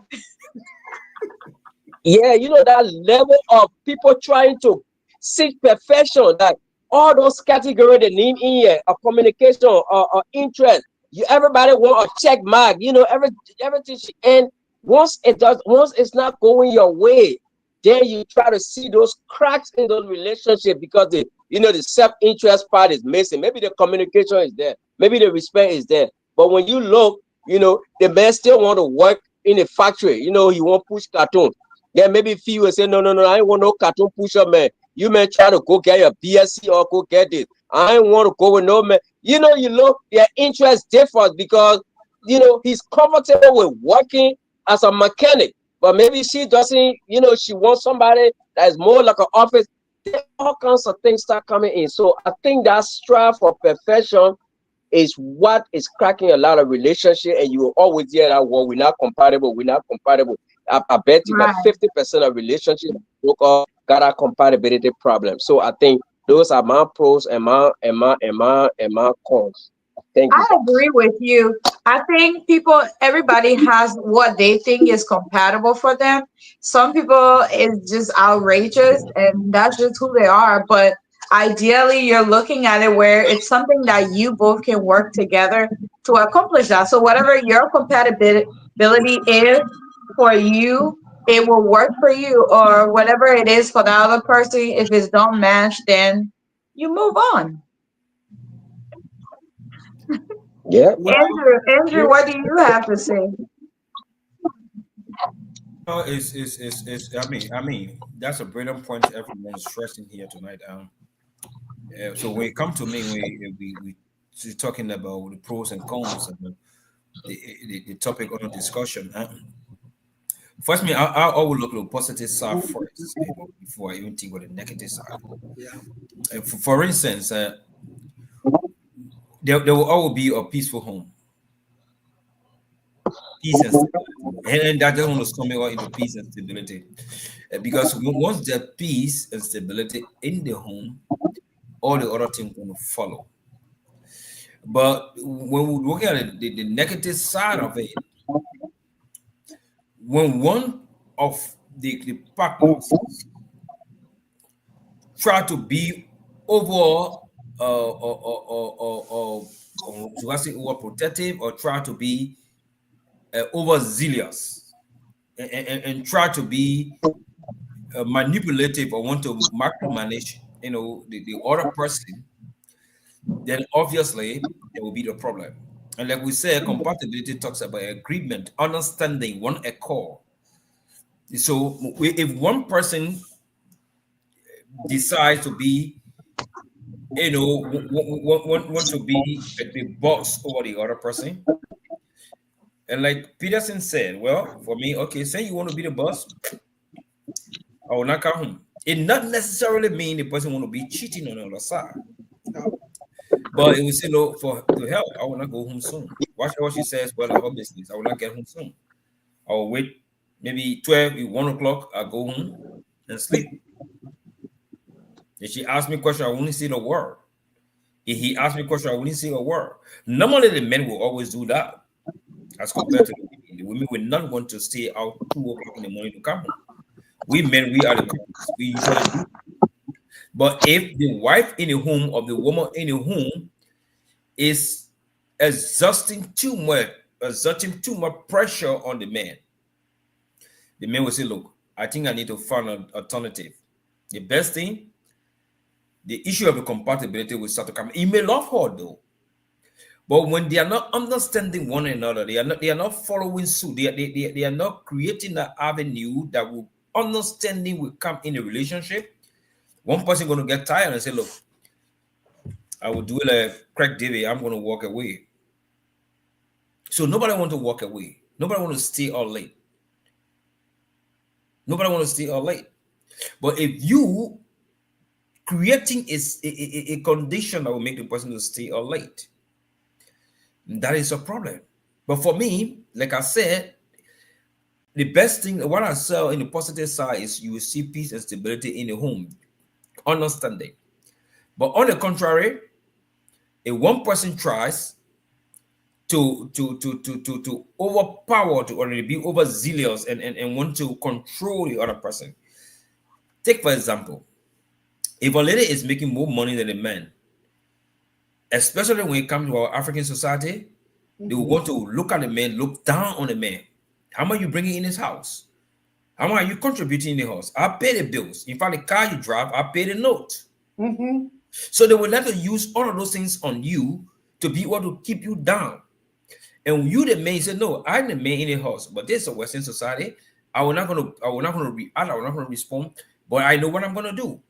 yeah, you know that level of people trying to seek perfection, that all those categories they name in here, a communication or interest, you everybody want a check mark, you know, everything and once it's not going your way, then you try to see those cracks in those relationships because the you know the self-interest part is missing. Maybe the communication is there, maybe the respect is there. But when you look, you know, the man still want to work in a factory, you know, he won't push cartoon. Then maybe few will say, no, no, no, I ain't want no cartoon pusher, man. You man try to go get your BSc or go get this. I ain't want to go with no man. You know, you look, their interest differs because, you know, he's comfortable with working as a mechanic. But maybe she doesn't, you know, she wants somebody that is more like an office. Then all kinds of things start coming in. So I think that strive for perfection is what is cracking a lot of relationship, and you will always hear that word, we're not compatible, we're not compatible. I bet you that Right. 50% of relationship broke up got a compatibility problem. So I think those are my pros and my cons. Thank you, I guys. agree with you. I think everybody has what they think is compatible for them. Some people is just outrageous and that's just who they are. But ideally, you're looking at it where it's something that you both can work together to accomplish that. So, whatever your compatibility is for you, it will work for you, or whatever it is for the other person. If it's don't match, then you move on. Yeah. Well, Andrew, what do you have to say? No, that's a brilliant point everyone's stressing here tonight. So when it comes to me, we talking about the pros and cons. the topic under discussion. First, me, I will look at the positive side first, before I even think of the negative side. Yeah. For instance, there will always be a peaceful home, peace and stability, and I just want to sum it all into peace and stability. Because once there's peace and stability in the home, all the other things going to follow. But when we look at the negative side of it, when one of the partners try to be over, should I say overprotective, or try to be overzealous, and try to be manipulative, or want to micromanage, the other person, then obviously there will be the problem. And like we said, compatibility talks about agreement, understanding, one accord. So if one person decides to be, want to be the boss over the other person, and like Peterson said, well, for me, okay, say you want to be the boss, I will not come home. It not necessarily mean the person want to be cheating on the other side. No. But it will say, no, for to help, I will not go home soon. Watch what she says, well, her business. I will not get home soon. I will wait maybe 12, 1 o'clock, I go home and sleep. If she asks me a question, I only say the word. If he asks me a question, I only say a word. Normally, the men will always do that as compared to the women. The women will not want to stay out 2 o'clock in the morning to come home. We men, we are the couples. We usually do. But if the wife in the home, or the woman in the home, is exerting too much pressure on the man will say, look, I think I need to find an alternative. The best thing, the issue of the compatibility will start to come. He may love her though, but when they are not understanding one another, they are not following suit. They are not creating that avenue that will understanding will come in a relationship. One person going to get tired and say, look, I will do it like Craig David. I'm going to walk away. So nobody want to walk away. Nobody want to stay all late. Nobody want to stay all late. But if you creating a condition that will make the person to stay all late, that is a problem. But for me, like I said, the best thing, what I sell in the positive side, is you will see peace and stability in the home, understanding. But on the contrary, if one person tries to overpower, to already be overzealous, and want to control the other person. Take for example, if a lady is making more money than a man, especially when it comes to our African society, they will want to look at the man, look down on the man. How much you bringing in his house? How much are you contributing in the house? I pay the bills. In fact, the car you drive, I pay the note. Mm-hmm. So they will never use all of those things on you to be able to keep you down. And you, the man, say, no, I'm the man in the house, but this is a Western society. I will not gonna react. I will not gonna respond. But I know what I'm gonna do.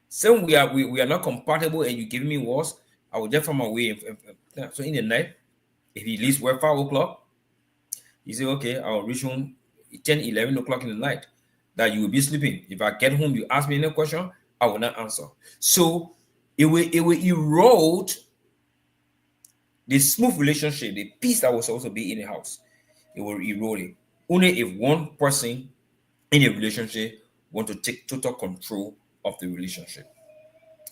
So we are not compatible, and you give me words, I will just find my way. So in the night, if he leaves work 5 o'clock, he say, okay, I'll reach home 10, 11 o'clock in the night. That you will be sleeping. If I get home, you ask me any question, I will not answer. So it will erode the smooth relationship, the peace that was supposed to be in the house. It will erode it. Only if one person in a relationship want to take total control of the relationship.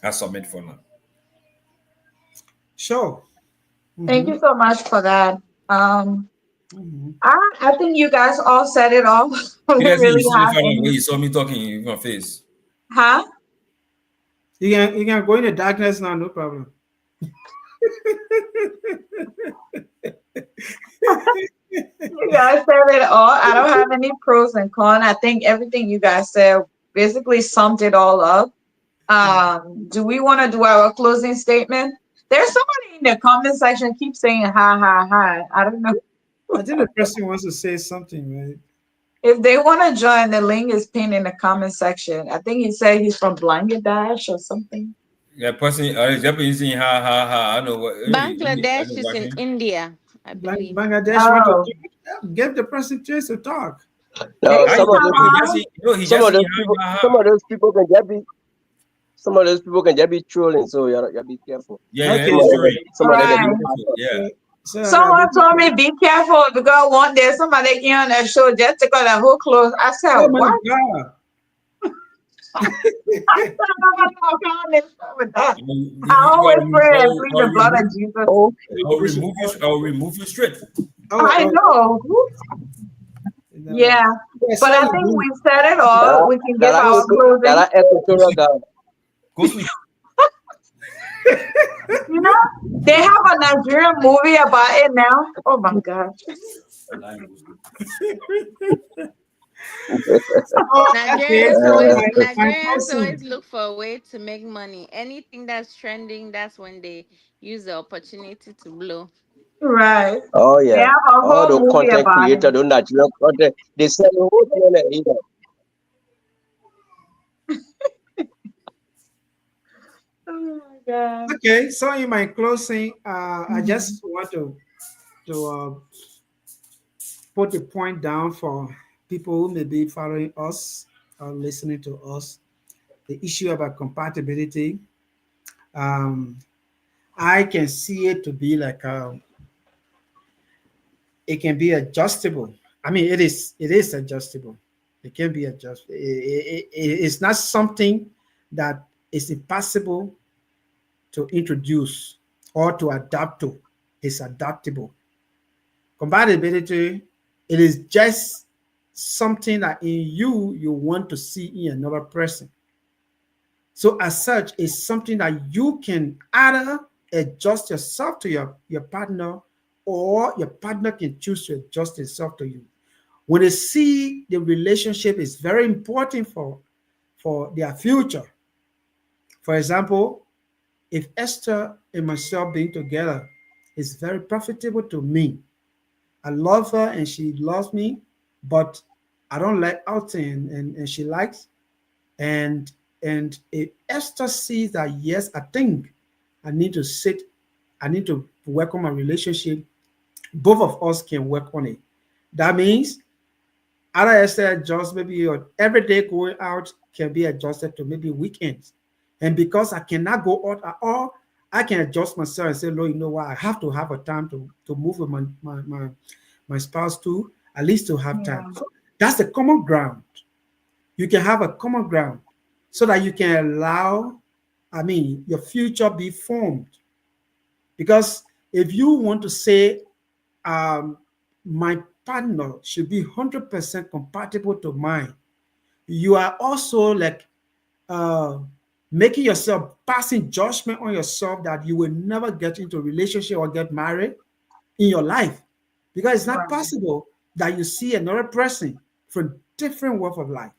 I submit for now. Sure. Thank Mm-hmm. you so much for that. Mm-hmm. I think you guys all said it all. We Peter, you really see me have final when any, you saw me talking in my face. huh? You can go in the darkness now, no problem. You guys said it all. I don't have any pros and cons. I think everything you guys said basically summed it all up. Do we want to do our closing statement? There's somebody in the comment section keeps saying hi, hi, hi. I don't know. I think the person wants to say something, right? If they want to join, the link is pinned in the comment section. I think he said he's from Bangladesh or something. Yeah, person, Japanese saying ha ha ha. I know what. Hey, I Bangladesh know is what in him. India. I believe. Bangladesh want to Oh, talk, give the person chance to talk. No, How you hey, some of know? those He people, just Tyrone. see, he some just of see those how people, you some of those people can just be, some of those people can just be trolling. So you gotta be careful. Yeah, yeah, Okay, be true. Some of them can be Right. Careful. hard. Yeah. so I gotta be Someone told me careful. be careful because one day somebody came on that show just to cut their whole clothes. I said, Oh my what? God. I said, I'm not talking on this show with that. I You always gotta pray and I'll, plead I'll the blood remove of Jesus. Oh, We should, I'll remove you straight. I oh, know. no. Yeah. Yeah, But so I you think do. we said it that all. are, We can that give are, our that closing. are Go editorial sleep. guy. Go sleep. You know, they have a Nigerian movie about it now. Oh my God. Lie, go sleep. Oh, okay, Nigerians so always my Nigerians always question. look for a way to make money. Anything that's trending, that's when they use the opportunity to blow. Right. Oh They yeah, have a all whole those movie content about creators, it. those natural content, they sell the whole thing on the internet. Oh my God. Okay, so in my closing, I Mhm. just want to put the point down for people who may be following us or listening to us. The issue about compatibility, um, I can see it to be like it can be adjustable. I mean, it is adjustable. It can be adjustable. It's not something that is impossible to introduce or to adapt to. It's adaptable. Compatibility, it is just something that in you want to see in another person. So as such, it's something that you can either adjust yourself to your partner, or your partner can choose to adjust itself to you. When they see the relationship is very important for their future. For example, if Esther and myself being together is very profitable to me, I love her and she loves me, but I don't like outing and she likes. And if Esther sees that, yes, I think I need to sit, I need to work on my relationship, both of us can work on it. That means other Esther adjust maybe your everyday going out can be adjusted to maybe weekends. And because I cannot go out at all, I can adjust myself and say, no, you know what, I have to have a time to move with my spouse too, at least to have time. Yeah. So that's the common ground. You can have a common ground so that you can allow, I mean, your future be formed. Because if you want to say, um, my partner should be 100% compatible to mine, you are also like uh, making yourself passing judgment on yourself that you will never get into a relationship or get married in your life, because it's not Right. possible that you see another person from different walk of life,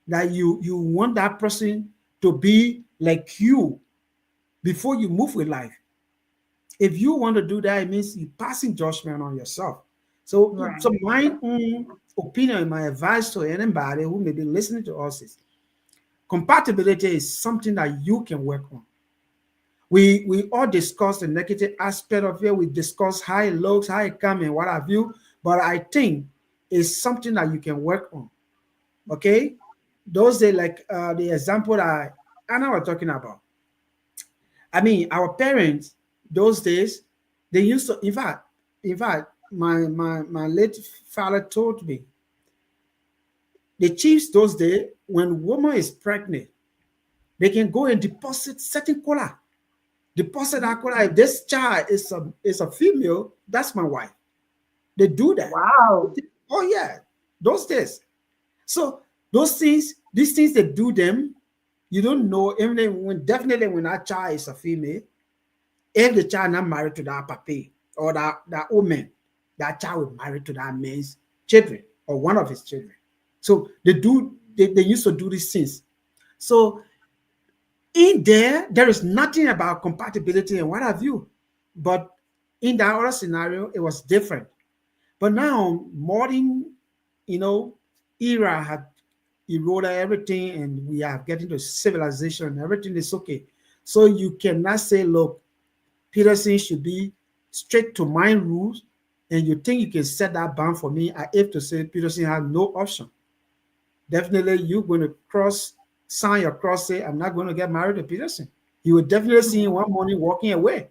that you want that person to be like you before you move with life. If you want to do that, it means you passing judgment on yourself. So Right. my own opinion, my advice to anybody who may be listening to us is compatibility is something that you can work on. We all discuss the negative aspect of it. We discuss how it looks, how it comes, and what have you. But I think it's something that you can work on. Okay, those days, like the example that Anna was talking about. I mean, our parents those days, they used to. In fact, my late father told me the chiefs those days, when woman is pregnant, they can go and deposit certain color. Deposit that color. If this child is a female, that's my wife. They do that. Wow. Oh yeah, those days. So those things, these things they do them, you don't know. Even when definitely when that child is a female, if the child not married to that papi or that woman, that child will marry to that man's children or one of his children. So they used to do these things. So in there is nothing about compatibility and what have you. But in that other scenario, it was different. But now modern, you know, era had eroded everything and we are getting to civilization. Everything is okay. So you cannot say, look, Peterson should be strict to my rules and you think you can set that bound for me, I have to say Peterson has no option. Definitely, you're going to sign your cross, say, I'm not going to get married to Peterson. You will definitely see him one morning walking away.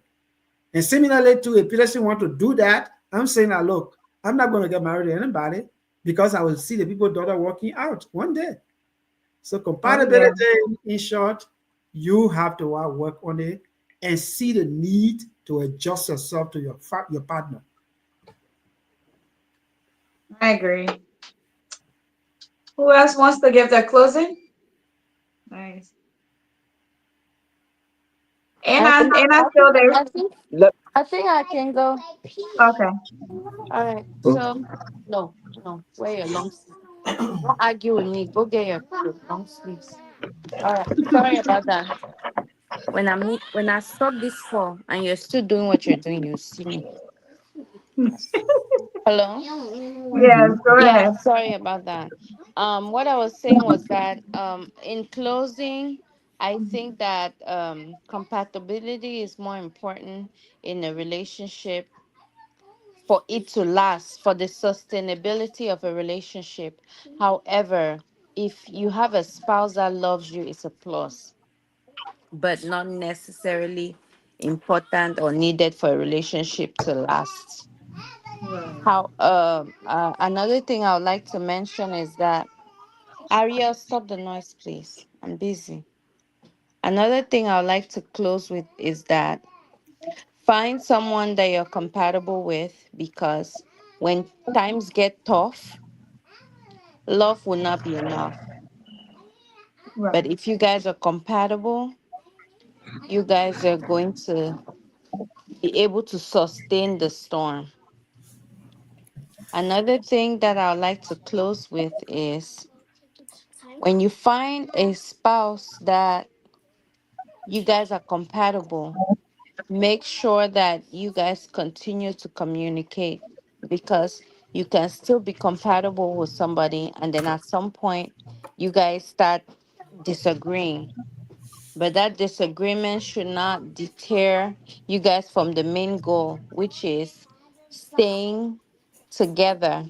And similarly to if Peterson want to do that, I'm saying that look, I'm not going to get married to anybody because I will see the people daughter walking out one day. So Oh yeah. compatibility, in short, you have to work on it and see the need to adjust yourself to your partner. I agree. Who else wants to give their closing? Nice. I Anna, think Anna's I still think there. I think Let, I think I can go. Okay. All right. mm, So no, no, wear your long sleeves. Don't argue with me. Go get your long sleeves. All right. Sorry about that. When I stop this call and you're still doing what you're doing, you see me. Hello? What are you Yes, doing? go Yeah, ahead. sorry about that. What I was saying was that in closing, I think that compatibility is more important in a relationship for it to last, for the sustainability of a relationship. However, if you have a spouse that loves you, it's a plus, but not necessarily important or needed for a relationship to last. Right. How another thing I would like to mention is that Ariel, stop the noise, please. I'm busy. Another thing I would like to close with is that find someone that you're compatible with, because when times get tough, love will not be enough. But Right. if you guys are compatible, you guys are going to be able to sustain the storm. Another thing that I would like to close with is when you find a spouse that you guys are compatible, make sure that you guys continue to communicate, because you can still be compatible with somebody and then at some point you guys start disagreeing, but that disagreement should not deter you guys from the main goal, which is staying together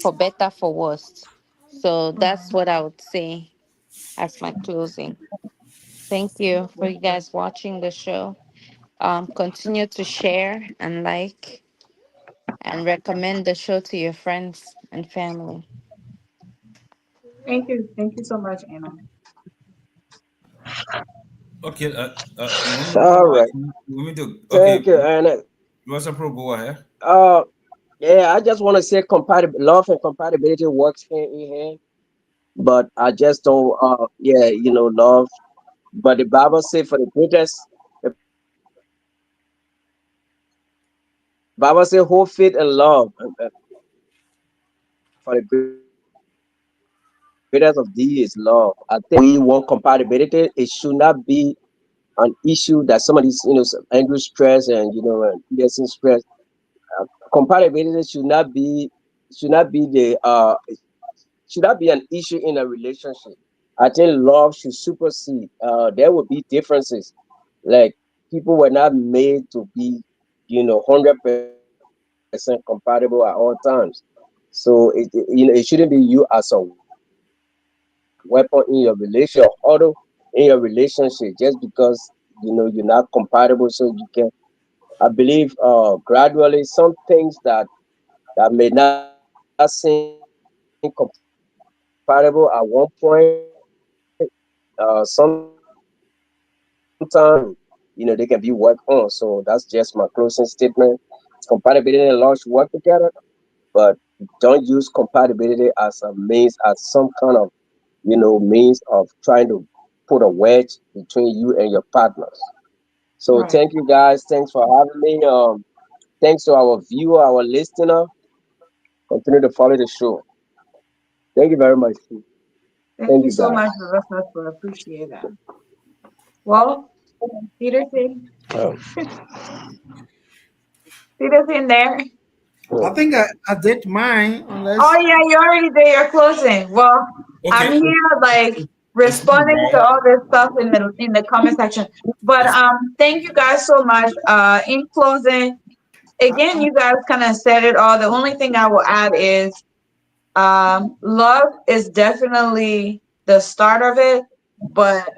for better, for worse. So that's Right. what I would say as my closing. Thank you for you guys watching the show. Continue to share and like and recommend the show to your friends and family. Thank you. Thank you so much, Anna. Okay, you want me to go all right. next? You want me to? Thank Okay, you. And Rosa Pro, go ahead. uh, yeah, I just want to say compatible love and compatibility works hand in hand, but I just don't. Yeah, love. But the Bible says for the greatest, the Bible says hold faith and love. For the greatest of these is love. I think we want compatibility. It should not be an issue that somebody's angry stress and piercing stress. Compatibility should not be an issue in a relationship. I think love should supersede. There will be differences. Like people were not made to be 100% compatible at all times. So it shouldn't be you as a weapon in your relationship, hurdle in your relationship, just because you're not compatible. So you can, I believe, gradually some things that may not seem compatible at one point, sometimes they can be worked on. So that's just my closing statement. Compatibility and love should work together, but don't use compatibility as a means, as some kind of means of trying to put a wedge between you and your partners. So thank you guys. Right. Thanks for having me. Thanks to our viewer, our listener. Continue to follow the show. Thank you very much. Thank Thank you you so guys. much, Professor. For appreciate that. Well, Peterson, Peterson there. I Hmm. think I did mine, Oh unless yeah, you already did your closing. Well, I'm Okay, here like it's me, responding to right? all this stuff in the comment section. But It's thank you guys so much. In closing, again, you guys kind of said it all. The only thing I will add is love is definitely the start of it, but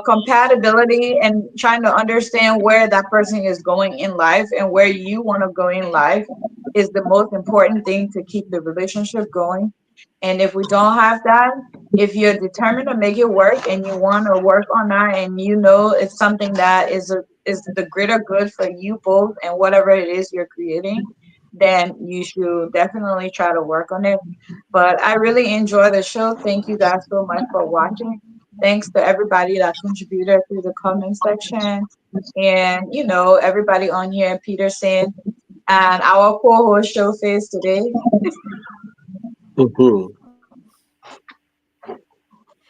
compatibility and trying to understand where that person is going in life and where you want to go in life is the most important thing to keep the relationship going. And if we don't have that, if you're determined to make it work and you want to work on that and you know it's something that is the greater good for you both and whatever it is you're creating, then you should definitely try to work on it. But I really enjoy the show. Thank you guys so much for watching. Thanks to everybody that contributed through the comment section. And, everybody on here, Peterson, and our co-host Showface today. Mhm.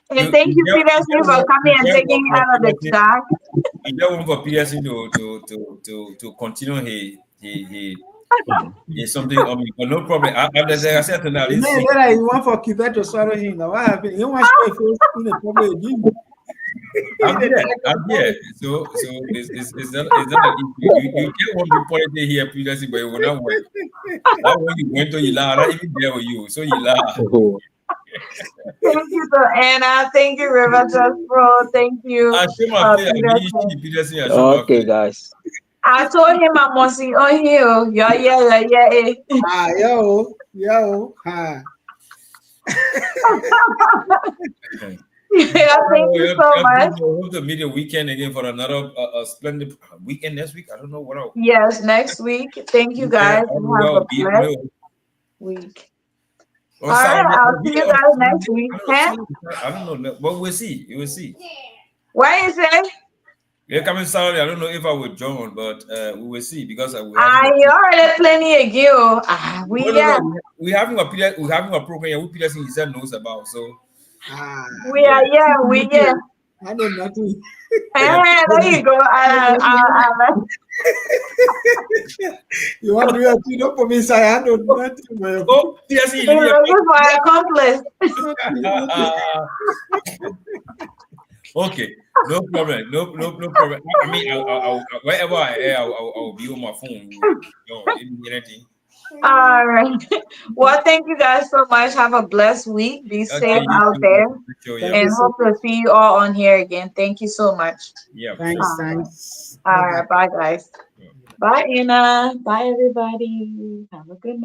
And thank you, Peterson, for coming and taking it out of the dark. you don't want for Peterson to continue he something on me, but no problem. Like I said to now, The let's man see. that you want for Quebec to swallow him. Now what happened? You want to face in the problem again? I'm here. So it's not an issue. You get one big point here, Peterson, but it will not work. That when you went to Ila, not even there with you. So Ila. Mhm. Thank you to Anna. Thank you, River Just Pro. Thank you, I show my face. I mean, Peterson. Peterson, I show my Okay, face. guys. I told him I must see on you. Yeah, yeah, yeah, yeah. Ah, yo, ah. Yeah, thank Oh, you so much. hope to meet you weekend again for another splendid weekend next week. I don't know what else. Yes, next week. Thank you Yeah, guys I don't and know where have a I'll be. blessed week. On All right, Saturday, I'll I'll see be you on guys next Saturday. week. I don't know. Huh? I don't know. But we'll see. You will see. What is it? Yeah, coming Saturday. I don't know if I will join, but we will see because we're having I a already plenty of you. no, We no, yeah, no. We're having a program. We Peterson he said knows about. So Ah, we yeah, are yeah, we yeah. I know nothing. yeah. There you go. You want to do it? You know, for me, say I know nothing. Man. Oh, Peterson, you He's leave looking for an accomplice. Nothing. Okay, no problem. No problem. I mean, wherever I am, I'll be on my phone. No, anything. All right. Well, thank you guys so much. Have a blessed week. Be Okay, safe you out too. there. Sure, yeah, Thank And you so hope much. to see you all on here again. Thank you so much. yeah, for sure. Thanks, All right. thanks. Bye All bye. right. Bye, guys. Yeah. Bye, Anna. Bye, everybody. Have a good night.